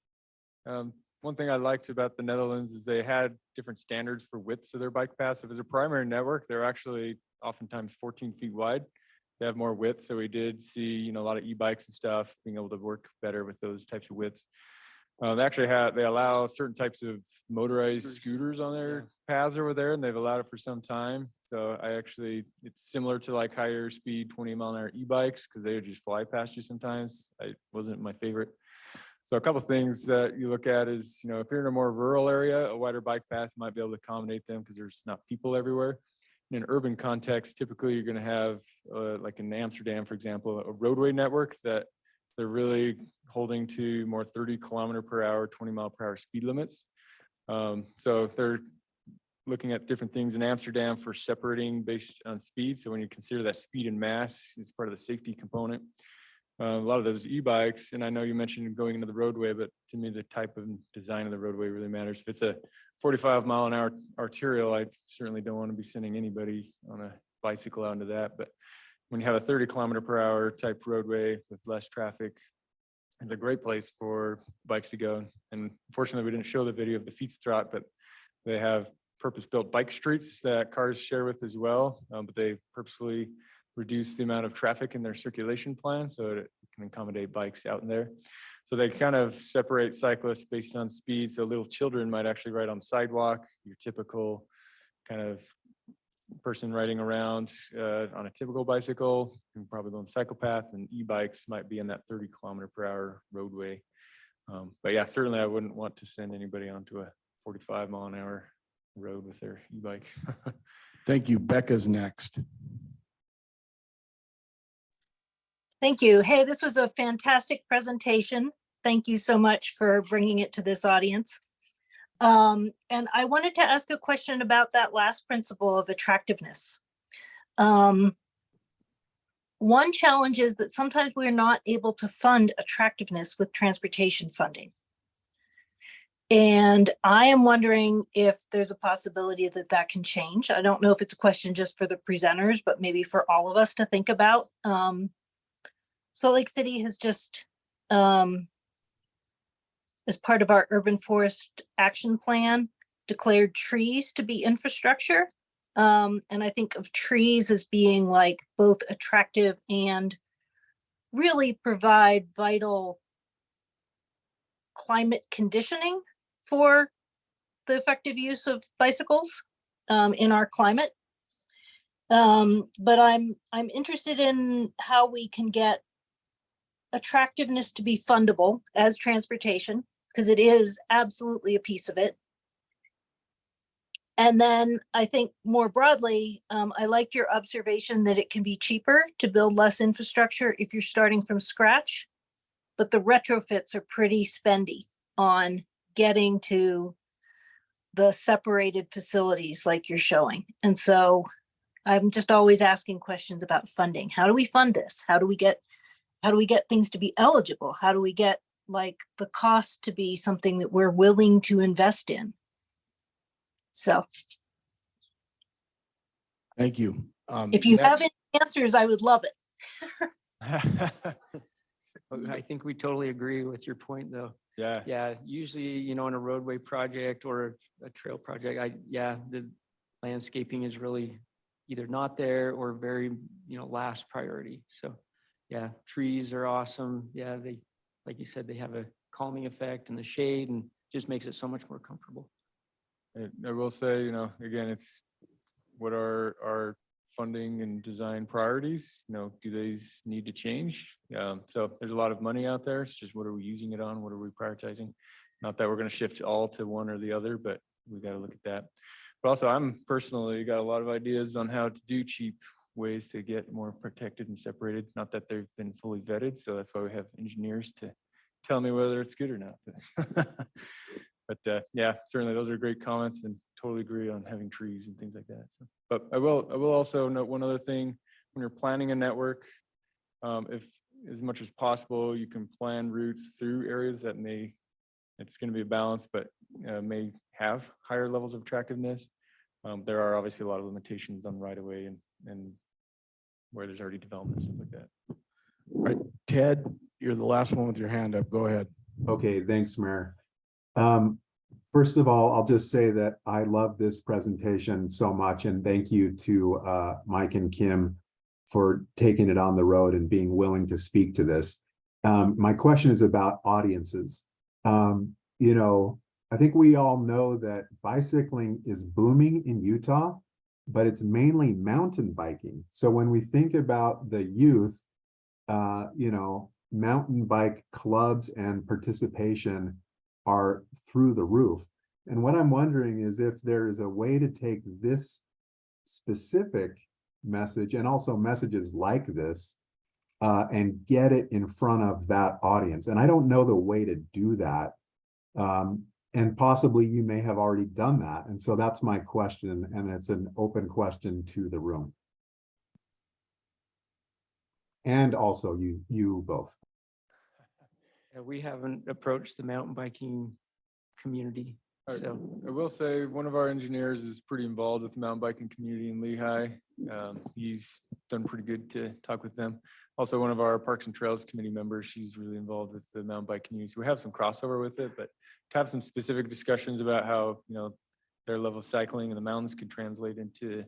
one thing I liked about the Netherlands is they had different standards for widths of their bike paths. If it was a primary network, they're actually oftentimes 14 feet wide. They have more width. So we did see, a lot of e-bikes and stuff being able to work better with those types of widths. They allow certain types of motorized scooters on their paths over there, and they've allowed it for some time. So it's similar to like higher speed 20-mile-an-hour e-bikes because they would just fly past you sometimes. I wasn't my favorite. So a couple of things that you look at is, if you're in a more rural area, a wider bike path might be able to accommodate them because there's not people everywhere. In an urban context, typically you're going to have, like in Amsterdam, for example, a roadway network that they're really holding to more 30 kilometer per hour, 20 mile per hour speed limits. So they're looking at different things in Amsterdam for separating based on speed. So when you consider that speed and mass is part of the safety component, a lot of those e-bikes, and I know you mentioned going into the roadway, but to me, the type of design of the roadway really matters. If it's a 45-mile-an-hour arterial, I certainly don't want to be sending anybody on a bicycle out into that. But when you have a 30-kilometer-per-hour type roadway with less traffic, it's a great place for bikes to go. And unfortunately, we didn't show the video of the Fietstraat, but they have purpose-built bike streets that cars share with as well, but they purposefully reduce the amount of traffic in their circulation plan so it can accommodate bikes out in there. So they kind of separate cyclists based on speed. So little children might actually ride on the sidewalk, your typical kind of person riding around on a typical bicycle, and probably go on the cycle path, and e-bikes might be in that 30-kilometer-per-hour roadway. But yeah, certainly I wouldn't want to send anybody onto a 45-mile-an-hour road with their e-bike. Thank you. Becca's next. Thank you. Hey, this was a fantastic presentation. Thank you so much for bringing it to this audience. And I wanted to ask a question about that last principle of attractiveness. One challenge is that sometimes we're not able to fund attractiveness with transportation funding. And I am wondering if there's a possibility that that can change. I don't know if it's a question just for the presenters, but maybe for all of us to think about. Salt Lake City has just, as part of our urban forest action plan, declared trees to be infrastructure. And I think of trees as being like both attractive and really provide vital climate conditioning for the effective use of bicycles in our climate. But I'm interested in how we can get attractiveness to be fundable as transportation, because it is absolutely a piece of it. And then I think more broadly, I liked your observation that it can be cheaper to build less infrastructure if you're starting from scratch, but the retrofits are pretty spendy on getting to the separated facilities like you're showing. And so I'm just always asking questions about funding. How do we fund this? How do we get things to be eligible? How do we get like the cost to be something that we're willing to invest in? So. Thank you. If you have any answers, I would love it. I think we totally agree with your point, though. Yeah. Yeah. Usually, in a roadway project or a trail project, the landscaping is really either not there or very, last priority. So yeah, trees are awesome. Yeah. They, like you said, they have a calming effect and the shade and just makes it so much more comfortable. I will say, again, it's what our funding and design priorities. Do these need to change? So there's a lot of money out there. It's just what are we using it on? What are we prioritizing? Not that we're going to shift all to one or the other, but we got to look at that. But also, I'm personally got a lot of ideas on how to do cheap ways to get more protected and separated. Not that they've been fully vetted, so that's why we have engineers to tell me whether it's good or not. But yeah, certainly those are great comments, and totally agree on having trees and things like that. So, but I will also note one other thing: when you're planning a network, if as much as possible you can plan routes through areas that it's going to be a balance, but may have higher levels of attractiveness. There are obviously a lot of limitations on right of way and where there's already development, stuff like that. All right, Ted, you're the last one with your hand up. Go ahead. Okay, thanks, Mayor. First of all, I'll just say that I love this presentation so much, and thank you to Mike and Kim for taking it on the road and being willing to speak to this. My question is about audiences. I think we all know that bicycling is booming in Utah, but it's mainly mountain biking. So when we think about the youth, mountain bike clubs and participation are through the roof. And what I'm wondering is if there is a way to take this specific message and also messages like this and get it in front of that audience. And I don't know the way to do that. And possibly you may have already done that. And so that's my question. And it's an open question to the room. And also you both. Yeah, we haven't approached the mountain biking community. So I will say one of our engineers is pretty involved with the mountain biking community in Lehigh. He's done pretty good to talk with them. Also, one of our Parks and Trails committee members, she's really involved with the mountain bike community. So we have some crossover with it, but to have some specific discussions about how, their level of cycling in the mountains could translate into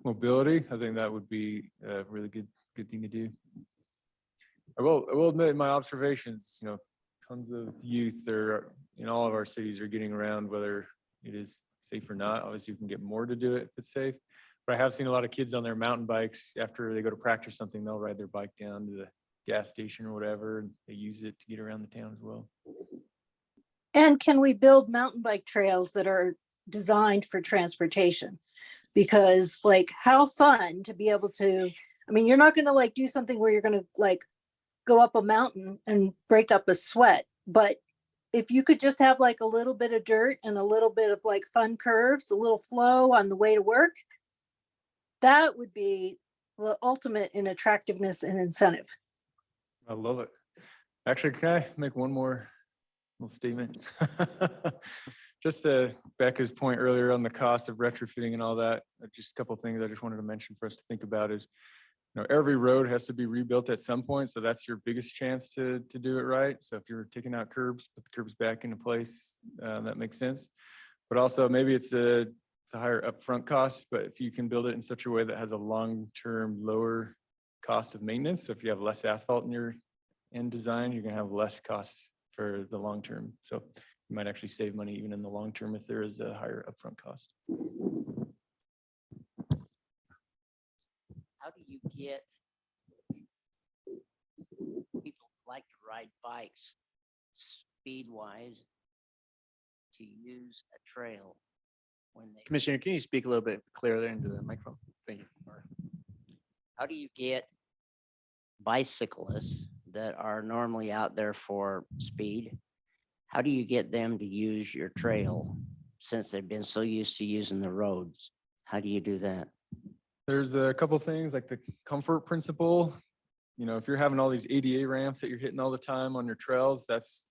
mobility, I think that would be a really good thing to do. I will admit my observations, tons of youth there in all of our cities are getting around, whether it is safe or not. Obviously, we can get more to do it if it's safe. But I have seen a lot of kids on their mountain bikes after they go to practice something, they'll ride their bike down to the gas station or whatever, and they use it to get around the town as well. And can we build mountain bike trails that are designed for transportation? Because how fun to be able to, you're not going to do something where you're going to go up a mountain and break up a sweat. But if you could just have a little bit of dirt and a little bit of fun curves, a little flow on the way to work, that would be the ultimate in attractiveness and incentive. I love it. Actually, can I make one more little statement? Just to Becca's point earlier on the cost of retrofitting and all that, just a couple of things I just wanted to mention for us to think about is, every road has to be rebuilt at some point. So that's your biggest chance to do it right. So if you're taking out curbs, put the curbs back into place, that makes sense. But also maybe it's a higher upfront cost, but if you can build it in such a way that has a long-term lower cost of maintenance. So if you have less asphalt in your end design, you're gonna have less costs for the long term. So you might actually save money even in the long term if there is a higher upfront cost. How do you get people who like to ride bikes speed-wise to use a trail when they? Commissioner, can you speak a little bit clearer into the microphone? Thank you. How do you get bicyclists that are normally out there for speed? How do you get them to use your trail since they've been so used to using the roads? How do you do that? There's a couple things like the comfort principle. If you're having all these ADA ramps that you're hitting all the time on your trails,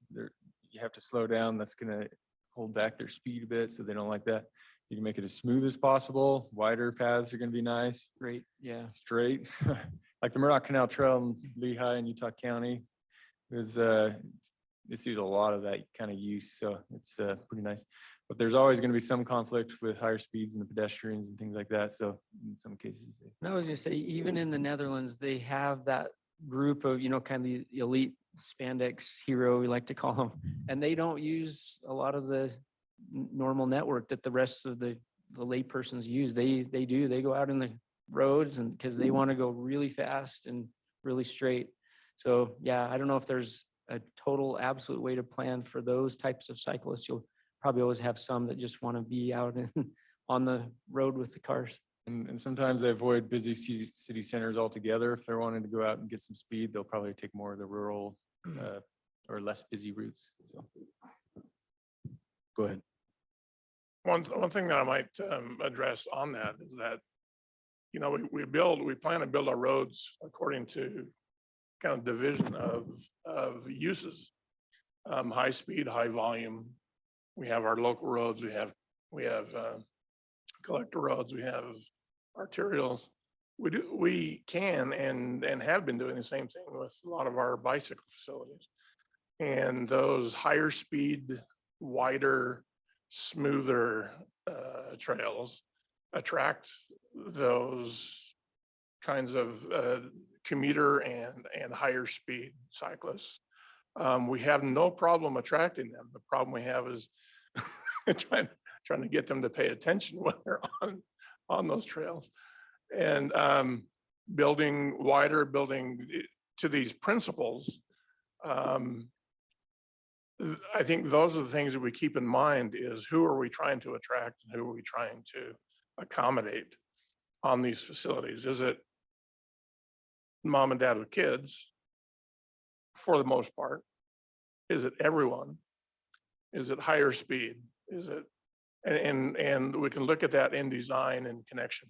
you have to slow down. That's going to hold back their speed a bit, so they don't like that. You can make it as smooth as possible. Wider paths are going to be nice. Great, yeah. Straight. Like the Murdoch Canal Trail in Lehigh and Utah County. It's used a lot of that kind of use, so it's pretty nice. But there's always going to be some conflict with higher speeds and the pedestrians and things like that. So in some cases, I was going to say, even in the Netherlands, they have that group of, kind of the elite spandex hero, we like to call them, and they don't use a lot of the normal network that the rest of the lay persons use. They do. They go out in the roads and because they want to go really fast and really straight. So yeah, I don't know if there's a total absolute way to plan for those types of cyclists. You'll probably always have some that just want to be out and on the road with the cars. And sometimes they avoid busy city centers altogether. If they're wanting to go out and get some speed, they'll probably take more of the rural or less busy routes. So. Go ahead. One thing that I might address on that is that, you know, we plan to build our roads according to kind of division of uses. High speed, high volume. We have our local roads, we have collector roads, we have arterials. We can and have been doing the same thing with a lot of our bicycle facilities. And those higher speed, wider, smoother trails attract those kinds of commuter and higher speed cyclists. We have no problem attracting them. The problem we have is trying to get them to pay attention when they're on those trails. And building wider, building to these principles. I think those are the things that we keep in mind is who are we trying to attract and who are we trying to accommodate on these facilities? Is it mom and dad with kids for the most part? Is it everyone? Is it higher speed? Is it, and we can look at that in design and connection.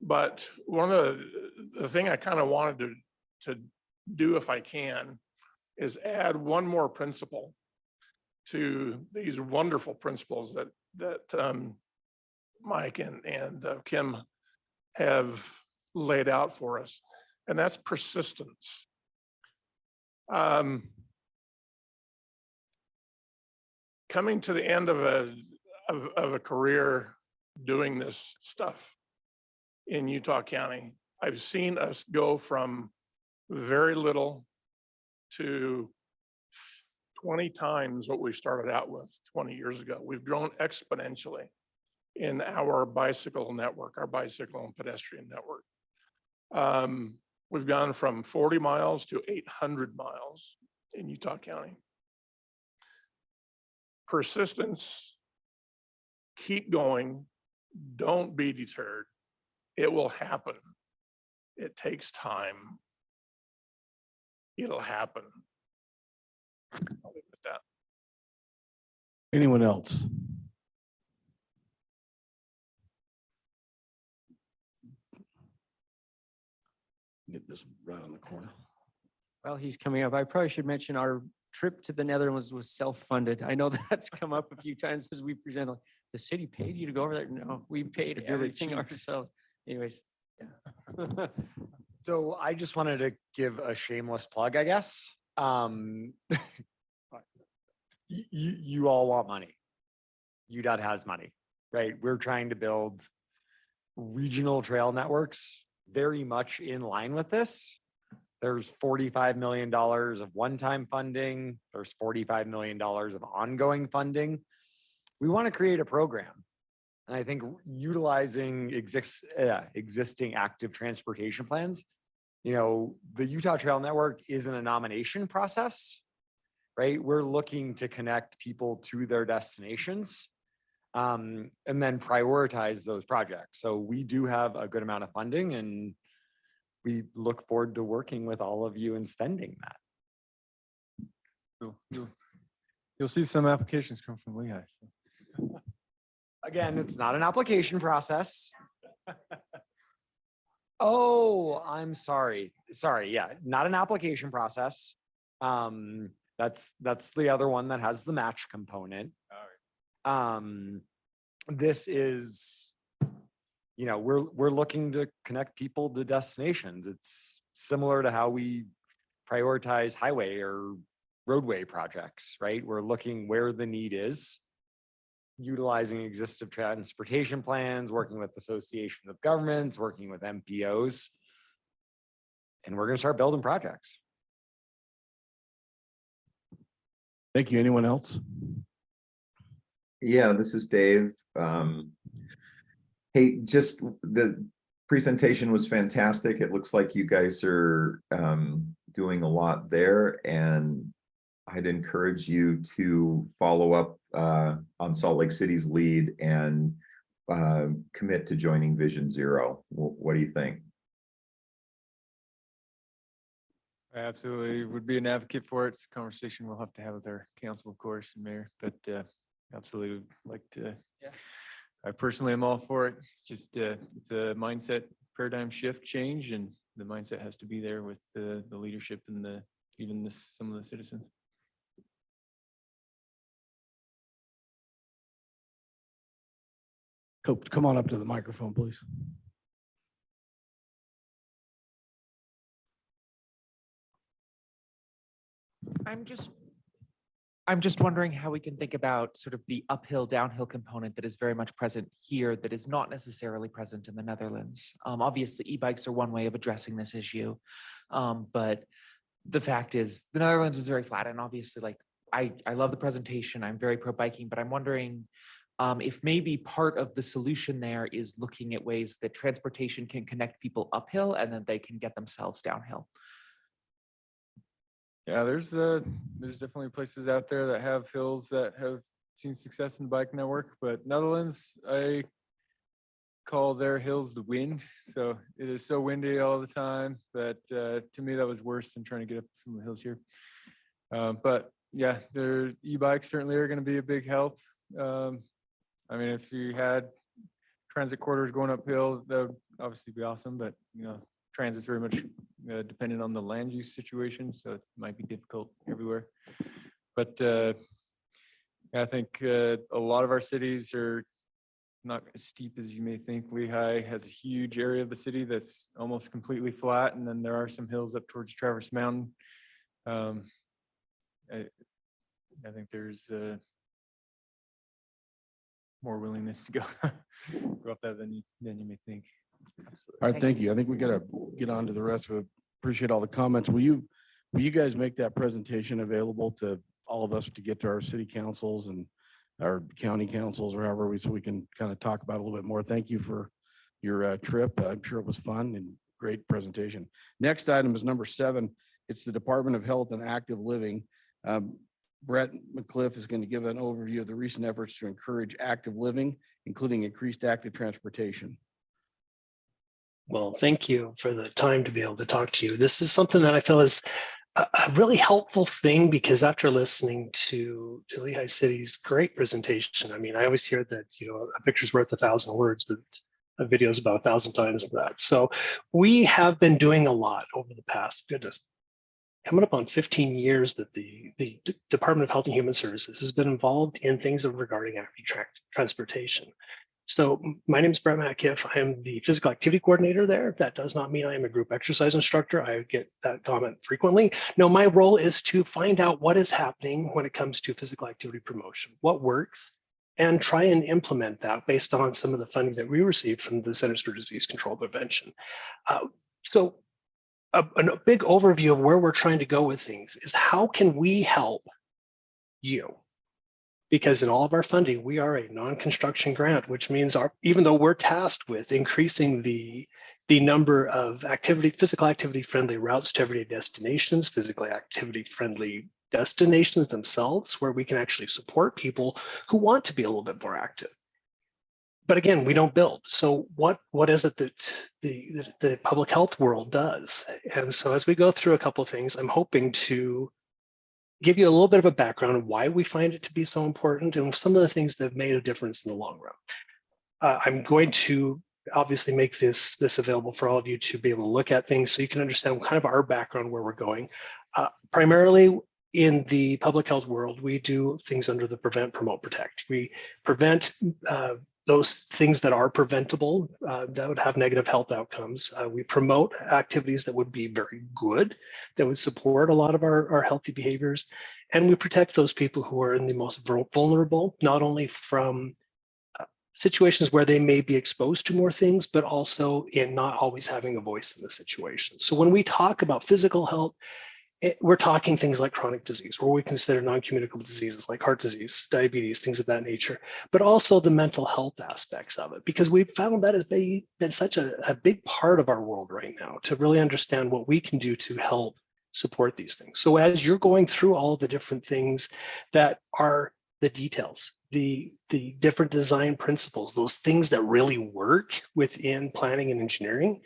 But one of the thing I kind of wanted to do if I can is add one more principle to these wonderful principles that Mike and Kim have laid out for us, and that's persistence. Coming to the end of a career doing this stuff in Utah County, I've seen us go from very little to 20 times what we started out with 20 years ago. We've grown exponentially in our bicycle network, our bicycle and pedestrian network. We've gone from 40 miles to 800 miles in Utah County. Persistence, keep going, don't be deterred. It will happen. It takes time. It'll happen. I'll leave it at that. Anyone else? Get this right on the corner. Well, he's coming up. I probably should mention our trip to the Netherlands was self-funded. I know that's come up a few times as we presented. The city paid you to go over there? No, we paid Really everything cheap. ourselves. Anyways. Yeah. So I just wanted to give a shameless plug, I guess. You all want money. UDOT has money, right? We're trying to build regional trail networks very much in line with this. There's $45 million of one-time funding. There's $45 million of ongoing funding. We want to create a program. And I think utilizing existing active transportation plans, you know, the Utah Trail Network isn't a nomination process, right? We're looking to connect people to their destinations and then prioritize those projects. So we do have a good amount of funding and we look forward to working with all of you and spending that. You'll see some applications come from Lehigh. So. Again, it's not an application process. Oh, I'm sorry. Sorry. Yeah, not an application process. That's the other one that has the match component. This is, you know, we're looking to connect people to destinations. It's similar to how we prioritize highway or roadway projects, right? We're looking where the need is, utilizing existing transportation plans, working with associations of governments, working with MPOs, and we're going to start building projects. Thank you. Anyone else? Yeah, this is Dave. Hey, just presentation was fantastic. It looks like you guys are doing a lot there, and I'd encourage you to follow up on Salt Lake City's lead and commit to joining Vision Zero. What do you think? I absolutely would be an advocate for it. It's a conversation we'll have to have with our council, of course, and mayor, but absolutely would like to. Yeah. I personally am all for it. It's just, it's a mindset paradigm shift change, and the mindset has to be there with the leadership and even some of the citizens. Come on up to the microphone, please. I'm just wondering how we can think about sort of the uphill, downhill component that is very much present here that is not necessarily present in the Netherlands. Obviously, e-bikes are one way of addressing this issue, but the fact is the Netherlands is very flat, and obviously, like I love the presentation. I'm very pro biking, but I'm wondering if maybe part of the solution there is looking at ways that transportation can connect people uphill and then they can get themselves downhill. Yeah, there's definitely places out there that have hills that have seen success in the bike network, but Netherlands, I call their hills the wind. So it is so windy all the time that to me that was worse than trying to get up some of the hills here. But yeah, their e-bikes certainly are going to be a big help. I mean, if you had transit corridors going uphill, that would obviously be awesome, but you know, transit's very much dependent on the land use situation, so it might be difficult everywhere. But I think a lot of our cities are not as steep as you may think. Lehigh has a huge area of the city that's almost completely flat, and then there are some hills up towards Traverse Mountain. I think there's more willingness to go up that than you may think. Absolutely. All right, thank you. I think we gotta get on to the rest of it. Appreciate all the comments. Will you guys make that presentation available to all of us to get to our city councils and our county councils or however so we can kind of talk about it a little bit more? Thank you for your trip. I'm sure it was fun and great presentation. Next item is number 7. It's the Department of Health and Active Living. Brett McCliff is going to give an overview of the recent efforts to encourage active living, including increased active transportation. Well, thank you for the time to be able to talk to you. This is something that I feel is a really helpful thing, because after listening to Lehigh City's great presentation, I mean, I always hear that, you know, a picture's worth 1,000 words, but a video is about 1,000 times that. So we have been doing a lot over the past, goodness, coming up on 15 years that the Department of Health and Human Services has been involved in things regarding active transportation. So my name is Brett McCliff. I am the physical activity coordinator there. That does not mean I am a group exercise instructor. I get that comment frequently. No, my role is to find out what is happening when it comes to physical activity promotion, what works, and try and implement that based on some of the funding that we received from the Centers for Disease Control Prevention. So a big overview of where we're trying to go with things is how can we help you? Because in all of our funding, we are a non-construction grant, which means even though we're tasked with increasing the number of physical activity friendly routes to everyday destinations, physically activity friendly destinations themselves, where we can actually support people who want to be a little bit more active. But again, we don't build. So what is it that the public health world does? And so as we go through a couple of things, I'm hoping to give you a little bit of a background of why we find it to be so important and some of the things that have made a difference in the long run. I'm going to obviously make this available for all of you to be able to look at things so you can understand kind of our background, where we're going. Primarily in the public health world, we do things under the prevent, promote, protect. We prevent those things that are preventable, that would have negative health outcomes. We promote activities that would be very good, that would support a lot of our healthy behaviors. And we protect those people who are in the most vulnerable, not only from situations where they may be exposed to more things, but also in not always having a voice in the situation. So when we talk about physical health, we're talking things like chronic disease, or we consider non-communicable diseases like heart disease, diabetes, things of that nature, but also the mental health aspects of it, because we've found that has been such a big part of our world right now, to really understand what we can do to help support these things. So as you're going through all of the different things that are the details, the different design principles, those things that really work within planning and engineering,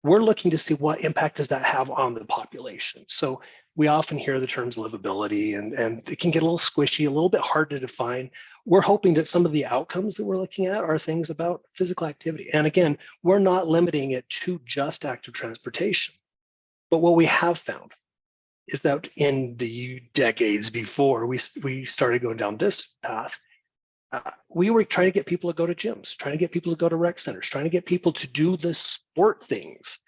we're looking to see what impact does that have on the population. So we often hear the terms livability, and it can get a little squishy, a little bit hard to define. We're hoping that some of the outcomes that we're looking at are things about physical activity. And again, we're not limiting it to just active transportation. But what we have found is that in the decades before we started going down this path, we were trying to get people to go to gyms, trying to get people to go to rec centers, trying to get people to do the sport things,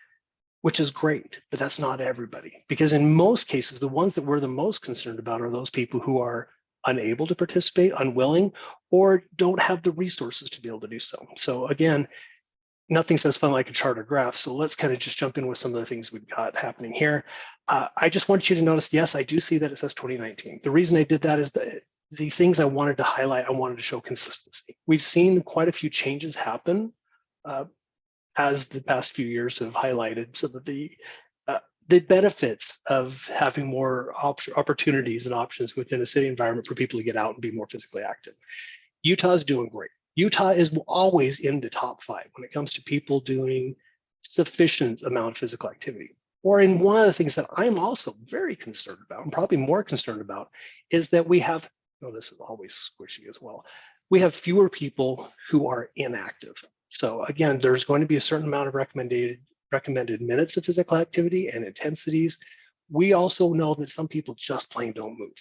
which is great, but that's not everybody. Because in most cases, the ones that we're the most concerned about are those people who are unable to participate, unwilling, or don't have the resources to be able to do so. So again, nothing says fun like a chart or graph. So let's kind of just jump in with some of the things we've got happening here. I just want you to notice, yes, I do see that it says 2019. The reason I did that is that the things I wanted to highlight, I wanted to show consistency. We've seen quite a few changes happen as the past few years have highlighted, so that the benefits of having more opportunities and options within a city environment for people to get out and be more physically active. Utah is doing great. Utah is always in the top 5 when it comes to people doing sufficient amount of physical activity. Or in one of the things that I'm also very concerned about, and probably more concerned about, is that we have, oh, this is always squishy as well, we have fewer people who are inactive. So again, there's going to be a certain amount of recommended minutes of physical activity and intensities. We also know that some people just plain don't move.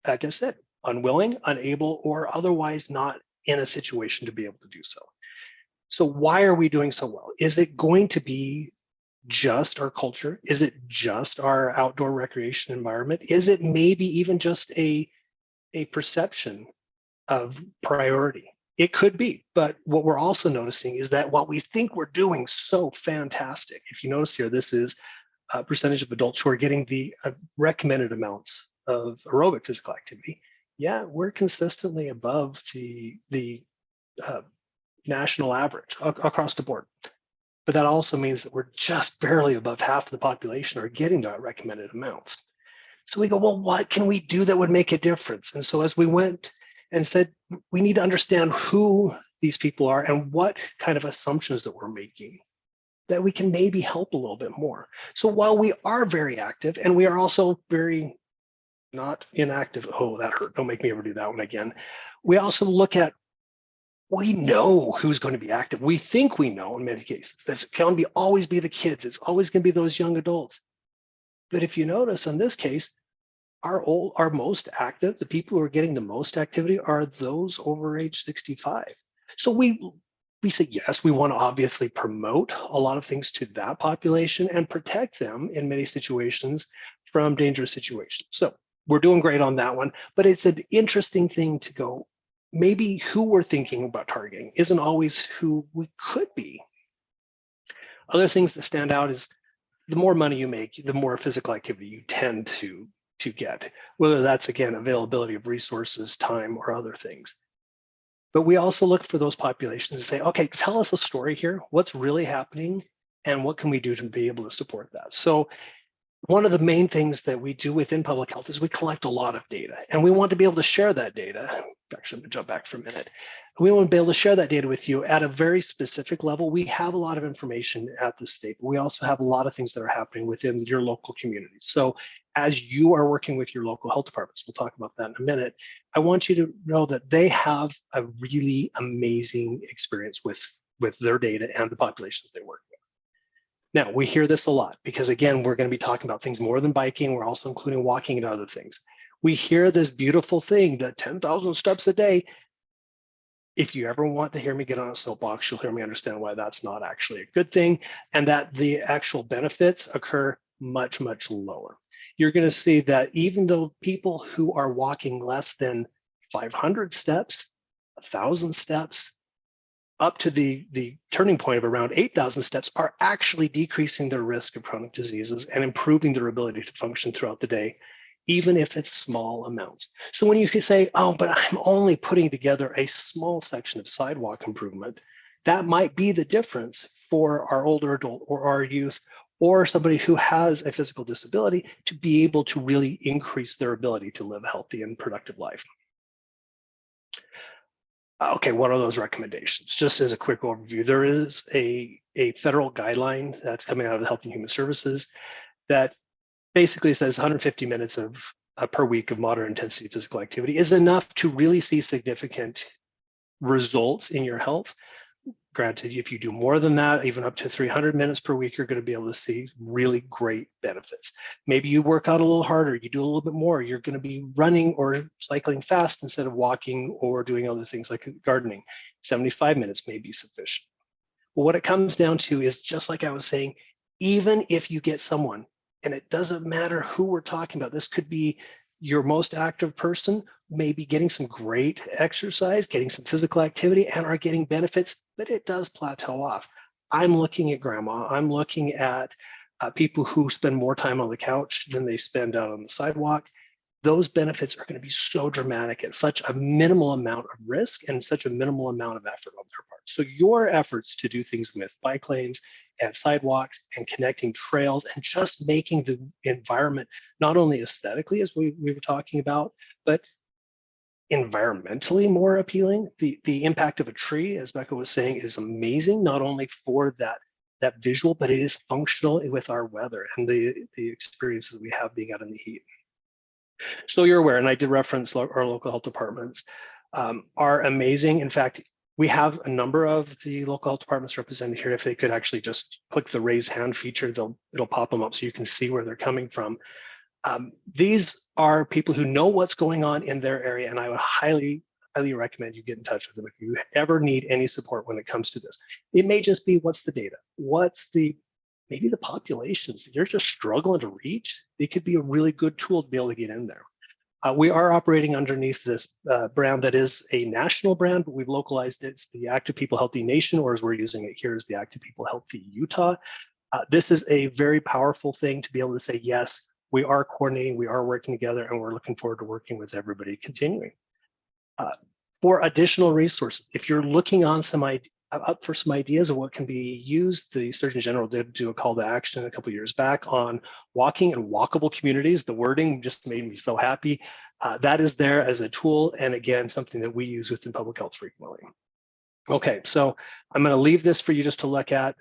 Like I said, unwilling, unable, or otherwise not in a situation to be able to do so. So why are we doing so well? Is it going to be just our culture? Is it just our outdoor recreation environment? Is it maybe even just a perception of priority? It could be, but what we're also noticing is that while we think we're doing so fantastic, if you notice here, this is a percentage of adults who are getting the recommended amounts of aerobic physical activity. Yeah, we're consistently above the national average across the board. But that also means that we're just barely above half of the population are getting that recommended amounts. So we go, well, what can we do that would make a difference? And so as we went and said, we need to understand who these people are and what kind of assumptions that we're making, that we can maybe help a little bit more. So while we are very active and we are also very not inactive, oh, that hurt, don't make me ever do that one again. We also look at, we know who's going to be active. We think we know in many cases. That's going to always be the kids. It's always going to be those young adults. But if you notice in this case, our most active, the people who are getting the most activity are those over age 65. So we say, yes, we want to obviously promote a lot of things to that population and protect them in many situations from dangerous situations. So we're doing great on that one, but it's an interesting thing to go, maybe who we're thinking about targeting isn't always who we could be. Other things that stand out is the more money you make, the more physical activity you tend to get, whether that's, again, availability of resources, time, or other things. But we also look for those populations and say, okay, tell us a story here. What's really happening and what can we do to be able to support that? So one of the main things that we do within public health is we collect a lot of data, and we want to be able to share that data. Actually, I'm gonna jump back for a minute. We want to be able to share that data with you at a very specific level. We have a lot of information at the state, but we also have a lot of things that are happening within your local community. So as you are working with your local health departments, we'll talk about that in a minute, I want you to know that they have a really amazing experience with their data and the populations they work with. Now, we hear this a lot because, again, we're going to be talking about things more than biking. We're also including walking and other things. We hear this beautiful thing that 10,000 steps a day. If you ever want to hear me get on a soapbox, you'll hear me understand why that's not actually a good thing, and that the actual benefits occur much, much lower. You're going to see that even though people who are walking less than 500 steps, 1,000 steps, up to the turning point of around 8,000 steps are actually decreasing their risk of chronic diseases and improving their ability to function throughout the day, even if it's small amounts. So when you can say, oh, but I'm only putting together a small section of sidewalk improvement, that might be the difference for our older adult or our youth or somebody who has a physical disability to be able to really increase their ability to live a healthy and productive life. Okay, what are those recommendations? Just as a quick overview, there is a federal guideline that's coming out of the Health and Human Services that basically says 150 minutes of per week of moderate intensity physical activity is enough to really see significant results in your health. Granted, if you do more than that, even up to 300 minutes per week, you're going to be able to see really great benefits. Maybe you work out a little harder, you do a little bit more, you're going to be running or cycling fast instead of walking or doing other things like gardening. 75 minutes may be sufficient. Well, what it comes down to is, just like I was saying, even if you get someone, and it doesn't matter who we're talking about, this could be your most active person, maybe getting some great exercise, getting some physical activity, and are getting benefits, but it does plateau off. I'm looking at grandma, I'm looking at people who spend more time on the couch than they spend out on the sidewalk. Those benefits are going to be so dramatic at such a minimal amount of risk and such a minimal amount of effort on their part. So your efforts to do things with bike lanes and sidewalks and connecting trails and just making the environment not only aesthetically, as we were talking about, but environmentally more appealing. The impact of a tree, as Becca was saying, is amazing, not only for that visual, but it is functional with our weather and the experiences we have being out in the heat. So you're aware, and I did reference our local health departments are amazing. In fact, we have a number of the local health departments represented here. If they could actually just click the raise hand feature, it'll pop them up so you can see where they're coming from. These are people who know what's going on in their area, and I would highly recommend you get in touch with them if you ever need any support when it comes to this. It may just be, what's the data? What's maybe the populations that you're just struggling to reach? It could be a really good tool to be able to get in there. We are operating underneath this brand that is a national brand, but we've localized it. It's the Active People Healthy Nation, or as we're using it here, is the Active People Healthy Utah. This is a very powerful thing to be able to say, yes, we are coordinating, we are working together, and we're looking forward to working with everybody continuing. For additional resources, if you're looking on up for some ideas of what can be used, the Surgeon General did do a call to action a couple of years back on walking and walkable communities. The wording just made me so happy. That is there as a tool, and again, something that we use within public health frequently. Okay, so I'm going to leave this for you just to look at,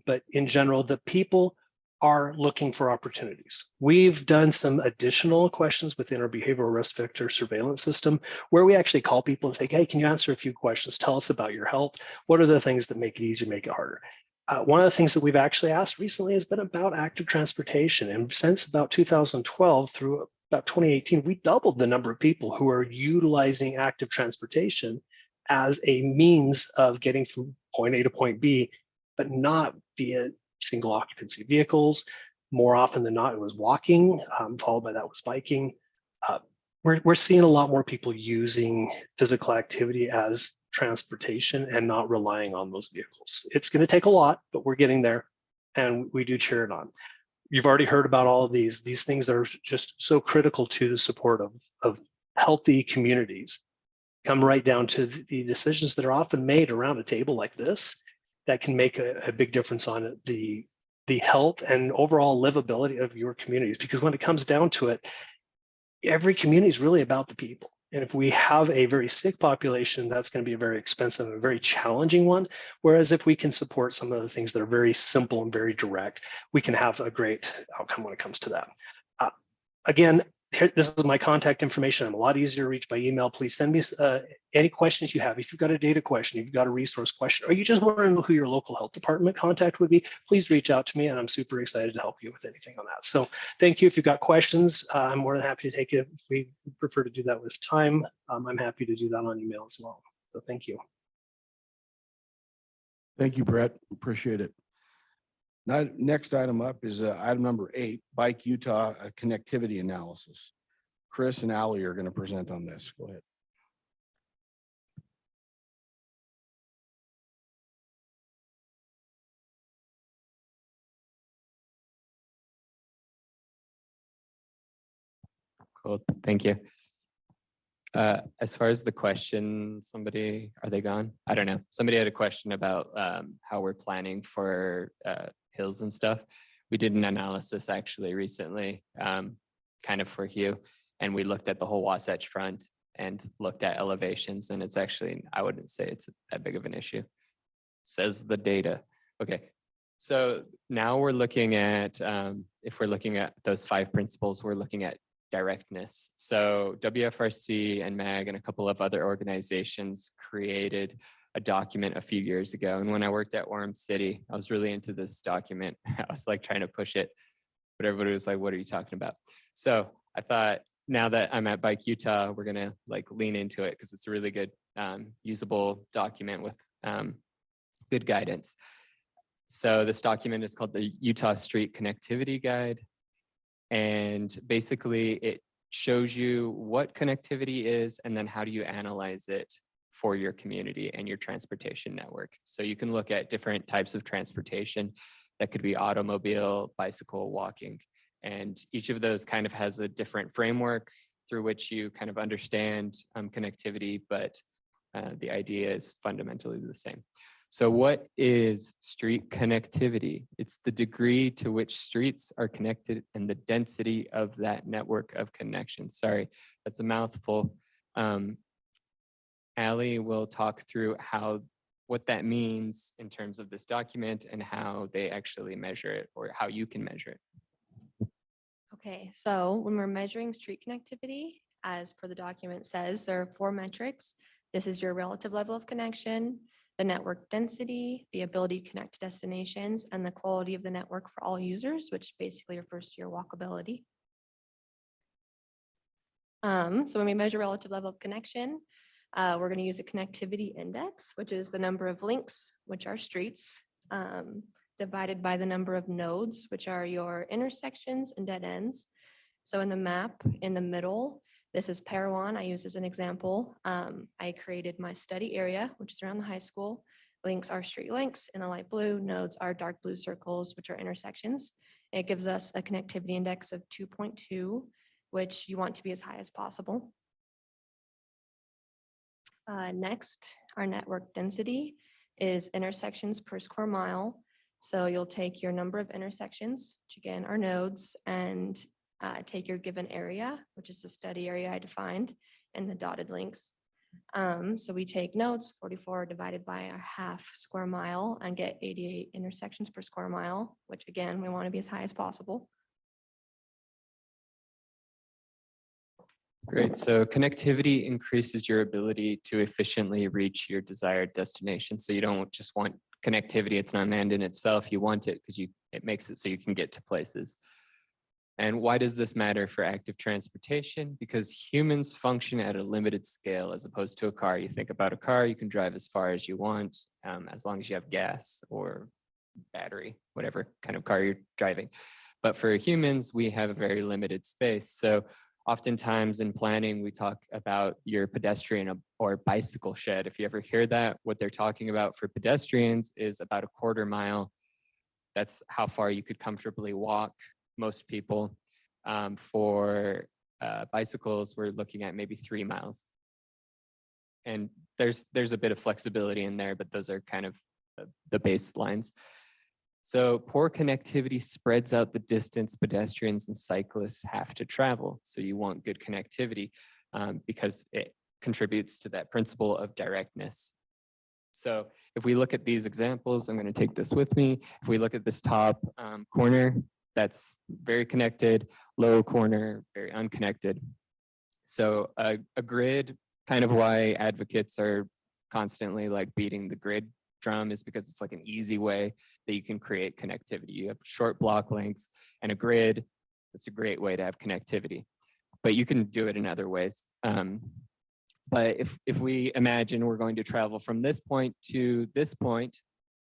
but in general, the people are looking for opportunities. We've done some additional questions within our behavioral risk vector surveillance system, where we actually call people and say, hey, can you answer a few questions? Tell us about your health. What are the things that make it easier, make it harder? One of the things that we've actually asked recently has been about active transportation. And since about 2012 through about 2018, we doubled the number of people who are utilizing active transportation as a means of getting from point A to point B, but not via single occupancy vehicles. More often than not, it was walking, followed by that was biking. We're seeing a lot more people using physical activity as transportation and not relying on those vehicles. It's going to take a lot, but we're getting there, and we do cheer it on. You've already heard about all of these things that are just so critical to the support of healthy communities. Come right down to the decisions that are often made around a table like this that can make a big difference on the health and overall livability of your communities. Because when it comes down to it, every community is really about the people. And if we have a very sick population, that's going to be a very expensive and a very challenging one. Whereas if we can support some of the things that are very simple and very direct, we can have a great outcome when it comes to that. Again, this is my contact information. I'm a lot easier to reach by email. Please send me any questions you have. If you've got a data question, if you've got a resource question, or you just want to know who your local health department contact would be, please reach out to me, and I'm super excited to help you with anything on that. So thank you. If you've got questions, I'm more than happy to take it. If we prefer to do that with time, I'm happy to do that on email as well. So thank you. Thank you, Brett. Appreciate it. Now, next item up is item number 8, Bike Utah connectivity analysis. Chris and Allie are going to present on this. Go ahead. Cool, thank you. As far as the question, are they gone? I don't know. Somebody had a question about how we're planning for hills and stuff. We did an analysis actually recently, kind of for Hugh, and we looked at the whole Wasatch Front and looked at elevations, and it's actually, I wouldn't say it's that big of an issue. Says the data. Okay, so now we're looking at, if we're looking at those 5 principles, we're looking at directness. So WFRC and MAG and a couple of other organizations created a document a few years ago. And when I worked at Orem City, I was really into this document. I was like trying to push it, but everybody was like, what are you talking about? So I thought, now that I'm at Bike Utah, we're gonna like lean into it because it's a really good usable document with good guidance. So this document is called the Utah Street Connectivity Guide. And basically it shows you what connectivity is and then how do you analyze it for your community and your transportation network. So you can look at different types of transportation that could be automobile, bicycle, walking. And each of those kind of has a different framework through which you kind of understand connectivity, but the idea is fundamentally the same. So what is street connectivity? It's the degree to which streets are connected and the density of that network of connections. Sorry, that's a mouthful. Allie will talk through what that means in terms of this document and how they actually measure it or how you can measure it. Okay, so when we're measuring street connectivity, as per the document says, there are 4 metrics. This is your relative level of connection, the network density, the ability to connect to destinations, and the quality of the network for all users, which basically refers to your walkability. So when we measure relative level of connection, we're going to use a connectivity index, which is the number of links, which are streets, divided by the number of nodes, which are your intersections and dead ends. So in the map in the middle, this is Parowan, I use as an example. I created my study area, which is around the high school. Links are street links in the light blue, nodes are dark blue circles, which are intersections. It gives us a connectivity index of 2.2, which you want to be as high as possible. Next, our network density is intersections per square mile. So you'll take your number of intersections, which again are nodes, and take your given area, which is the study area I defined, and the dotted links. So we take nodes, 44 divided by a half square mile, and get 88 intersections per square mile, which again, we want to be as high as possible. Great. So connectivity increases your ability to efficiently reach your desired destination. So you don't just want connectivity. It's not an end in itself. You want it because it makes it so you can get to places. And why does this matter for active transportation? Because humans function at a limited scale as opposed to a car. You think about a car, you can drive as far as you want, as long as you have gas or battery, whatever kind of car you're driving. But for humans, we have a very limited space. So oftentimes in planning, we talk about your pedestrian or bicycle shed. If you ever hear that, what they're talking about for pedestrians is about a quarter mile. That's how far you could comfortably walk, most people. For bicycles, we're looking at maybe 3 miles. And there's a bit of flexibility in there, but those are kind of the baselines. So poor connectivity spreads out the distance pedestrians and cyclists have to travel. So you want good connectivity because it contributes to that principle of directness. So if we look at these examples, I'm going to take this with me. If we look at this top corner, that's very connected, low corner, very unconnected. So a grid, kind of why advocates are constantly like beating the grid drum, is because it's like an easy way that you can create connectivity. You have short block lengths and a grid. That's a great way to have connectivity, but you can do it in other ways. But if we imagine we're going to travel from this point to this point,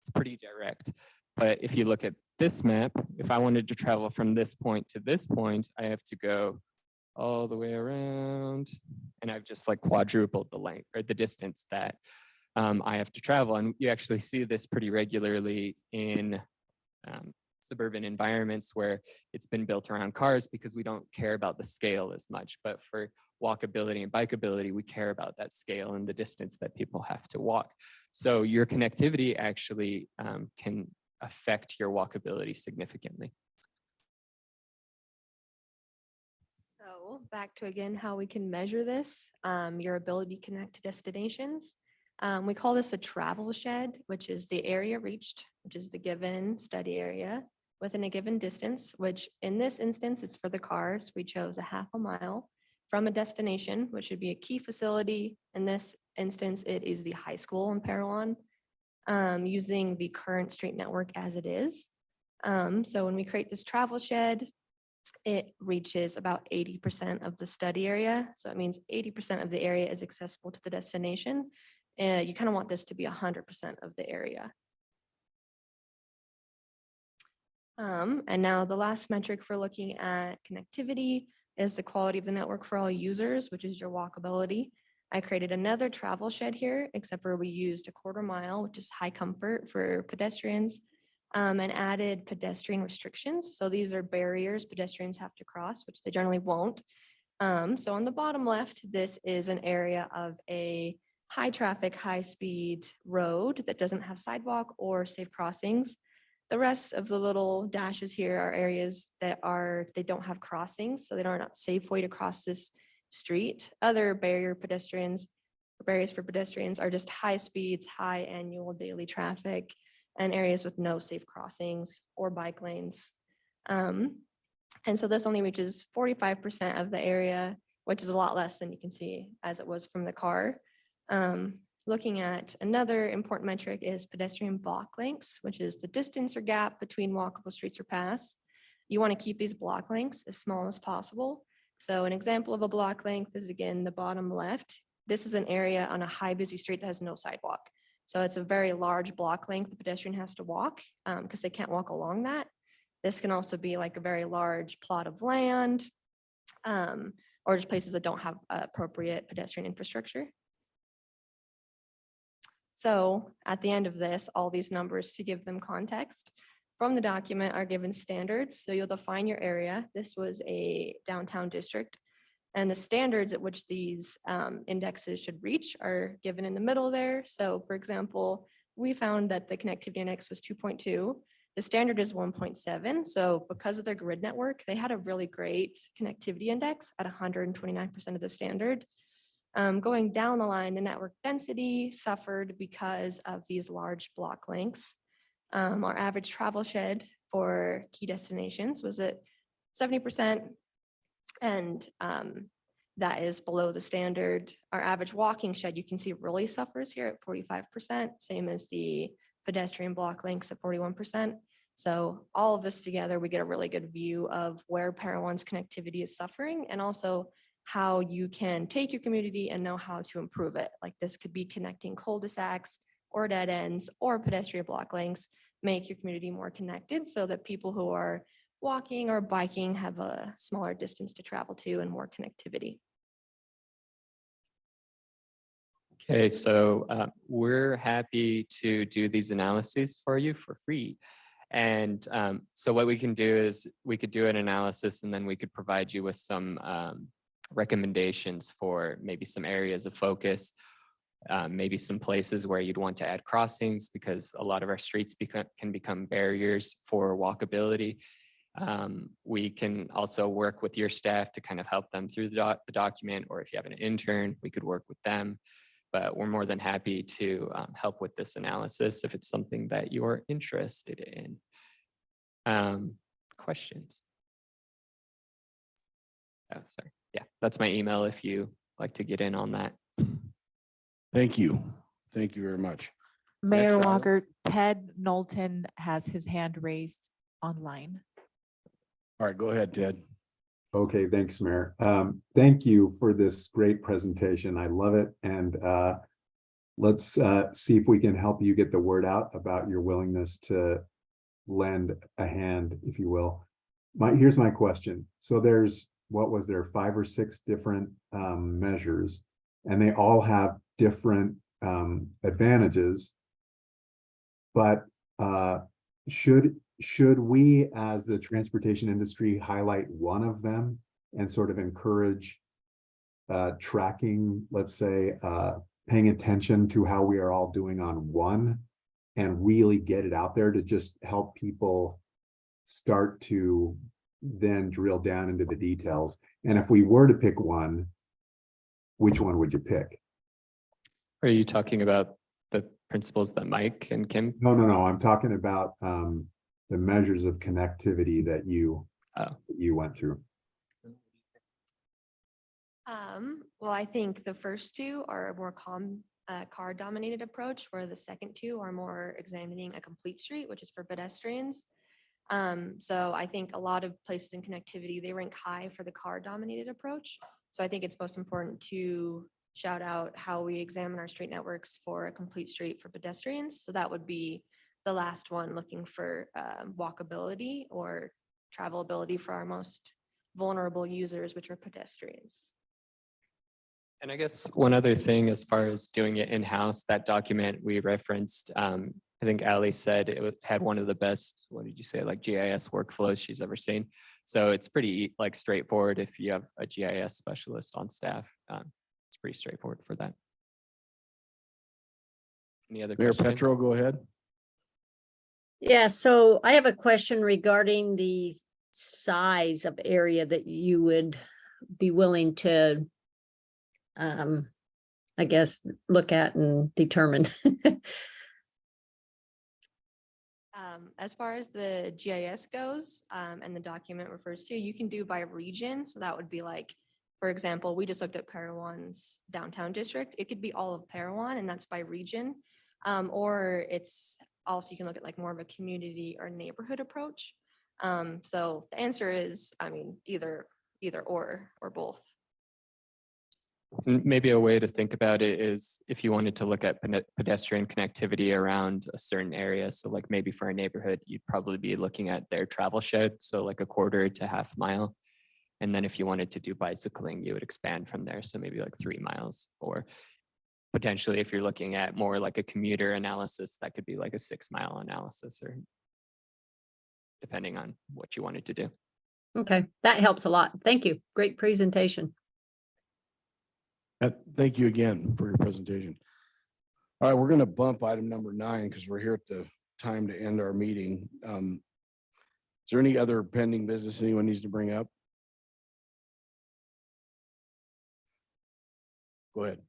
it's pretty direct. But if you look at this map, if I wanted to travel from this point to this point, I have to go all the way around, and I've just like quadrupled the length or the distance that I have to travel. And you actually see this pretty regularly in suburban environments where it's been built around cars because we don't care about the scale as much. But for walkability and bikeability, we care about that scale and the distance that people have to walk. So your connectivity actually can affect your walkability significantly. So back to again, how we can measure this, your ability to connect to destinations. We call this a travel shed, which is the area reached, which is the given study area within a given distance, which in this instance, it's for the cars. We chose a half a mile from a destination, which would be a key facility. In this instance, it is the high school in Parowan, using the current street network as it is. So when we create this travel shed, it reaches about 80% of the study area. So it means 80% of the area is accessible to the destination. You kind of want this to be 100% of the area. And now the last metric for looking at connectivity is the quality of the network for all users, which is your walkability. I created another travel shed here, except for we used a 1/4 mile, which is high comfort for pedestrians, and added pedestrian restrictions. So these are barriers pedestrians have to cross, which they generally won't. So on the bottom left, this is an area of a high traffic, high speed road that doesn't have sidewalk or safe crossings. The rest of the little dashes here are areas that they don't have crossings, so they don't have a safe way to cross this street. Other barriers for pedestrians are just high speeds, high annual daily traffic, and areas with no safe crossings or bike lanes. And so this only reaches 45% of the area, which is a lot less than you can see as it was from the car. Looking at another important metric is pedestrian block lengths, which is the distance or gap between walkable streets or paths. You want to keep these block lengths as small as possible. So an example of a block length is again the bottom left. This is an area on a high busy street that has no sidewalk. So it's a very large block length the pedestrian has to walk because they can't walk along that. This can also be like a very large plot of land or just places that don't have appropriate pedestrian infrastructure. So at the end of this, all these numbers, to give them context from the document, are given standards. So you'll define your area. This was a downtown district, and the standards at which these indexes should reach are given in the middle there. So for example, we found that the connectivity index was 2.2. The standard is 1.7. So because of their grid network, they had a really great connectivity index at 129% of the standard. Going down the line, the network density suffered because of these large block lengths. Our average travel shed for key destinations was at 70%, and that is below the standard. Our average walking shed, you can see, really suffers here at 45%, same as the pedestrian block lengths at 41%. So all of this together, we get a really good view of where Parowan's connectivity is suffering, and also how you can take your community and know how to improve it. Like this could be connecting cul-de-sacs or dead ends or pedestrian block lengths, make your community more connected so that people who are walking or biking have a smaller distance to travel to and more connectivity. Okay, so we're happy to do these analyses for you for free. And so what we can do is we could do an analysis and then we could provide you with some recommendations for maybe some areas of focus, maybe some places where you'd want to add crossings because a lot of our streets can become barriers for walkability. We can also work with your staff to kind of help them through the document, or if you have an intern, we could work with them. But we're more than happy to help with this analysis if it's something that you're interested in. Questions? Oh, sorry. Yeah, that's my email if you like to get in on that. Thank you. Thank you very much. Mayor Next item. Walker, Ted Knowlton has his hand raised online. All right, go ahead, Ted. Okay, thanks, Mayor. Thank you for this great presentation. I love it. And let's see if we can help you get the word out about your willingness to lend a hand, if you will. Here's my question. So there's, what was there, 5 or 6 different measures, and they all have different advantages. But should should we, as the transportation industry, highlight one of them and sort of encourage tracking, let's say, paying attention to how we are all doing on one and really get it out there to just help people start to then drill down into the details? And if we were to pick one, which one would you pick? Are you talking about the principles that Mike and Kim? No, I'm talking about the measures of connectivity that you went through. Well, I think the first two are a more car dominated approach, where the second two are more examining a complete street, which is for pedestrians. So I think a lot of places in connectivity, they rank high for the car dominated approach. So I think it's most important to shout out how we examine our street networks for a complete street for pedestrians. So that would be the last one, looking for walkability or travelability for our most vulnerable users, which are pedestrians. And I guess one other thing, as far as doing it in-house, that document we referenced, I think Ali said had one of the best, what did you say, like GIS workflows she's ever seen. So it's pretty like straightforward if you have a GIS specialist on staff. It's pretty straightforward for that. Any other Mayor questions? Petro, go ahead. Yeah, so I have a question regarding the size of area that you would be willing to, I guess, look at and determine. As far as the GIS goes, and the document refers to, you can do by region. So that would be like, for example, we just looked at Parowan's downtown district. It could be all of Parowan, and that's by region. Or it's also, you can look at like more of a community or neighborhood approach. So the answer is, I mean, either or both. Maybe a way to think about it is if you wanted to look at pedestrian connectivity around a certain area. So like maybe for a neighborhood, you'd probably be looking at their travel shed. So like a quarter to half mile. And then if you wanted to do bicycling, you would expand from there. So maybe like 3 miles, or potentially if you're looking at more like a commuter analysis, that could be like a 6 mile analysis, or depending on what you wanted to do. Okay, that helps a lot. Thank you. Great presentation. Thank you again for your presentation. All right, we're going to bump item number 9 because we're here at the time to end our meeting. Is there any other pending business anyone needs to bring up? Go ahead.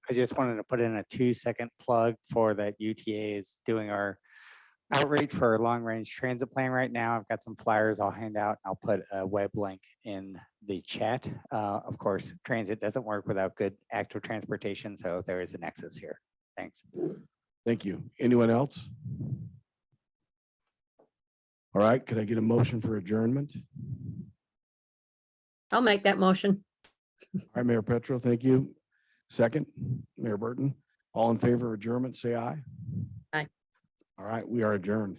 I just wanted to put in a 2-second plug for that UTA is doing our outreach for our long range transit plan right now. I've got some flyers I'll hand out. I'll put a web link in the chat. Of course, transit doesn't work without good actual transportation. So there is a nexus here. Thanks. Thank you. Anyone else? All right, could I get a motion for adjournment? I'll make that motion. All right, Mayor Petro, thank you. Second, Mayor Burton. All in favor of adjournment, say aye. Aye. All right, we are adjourned.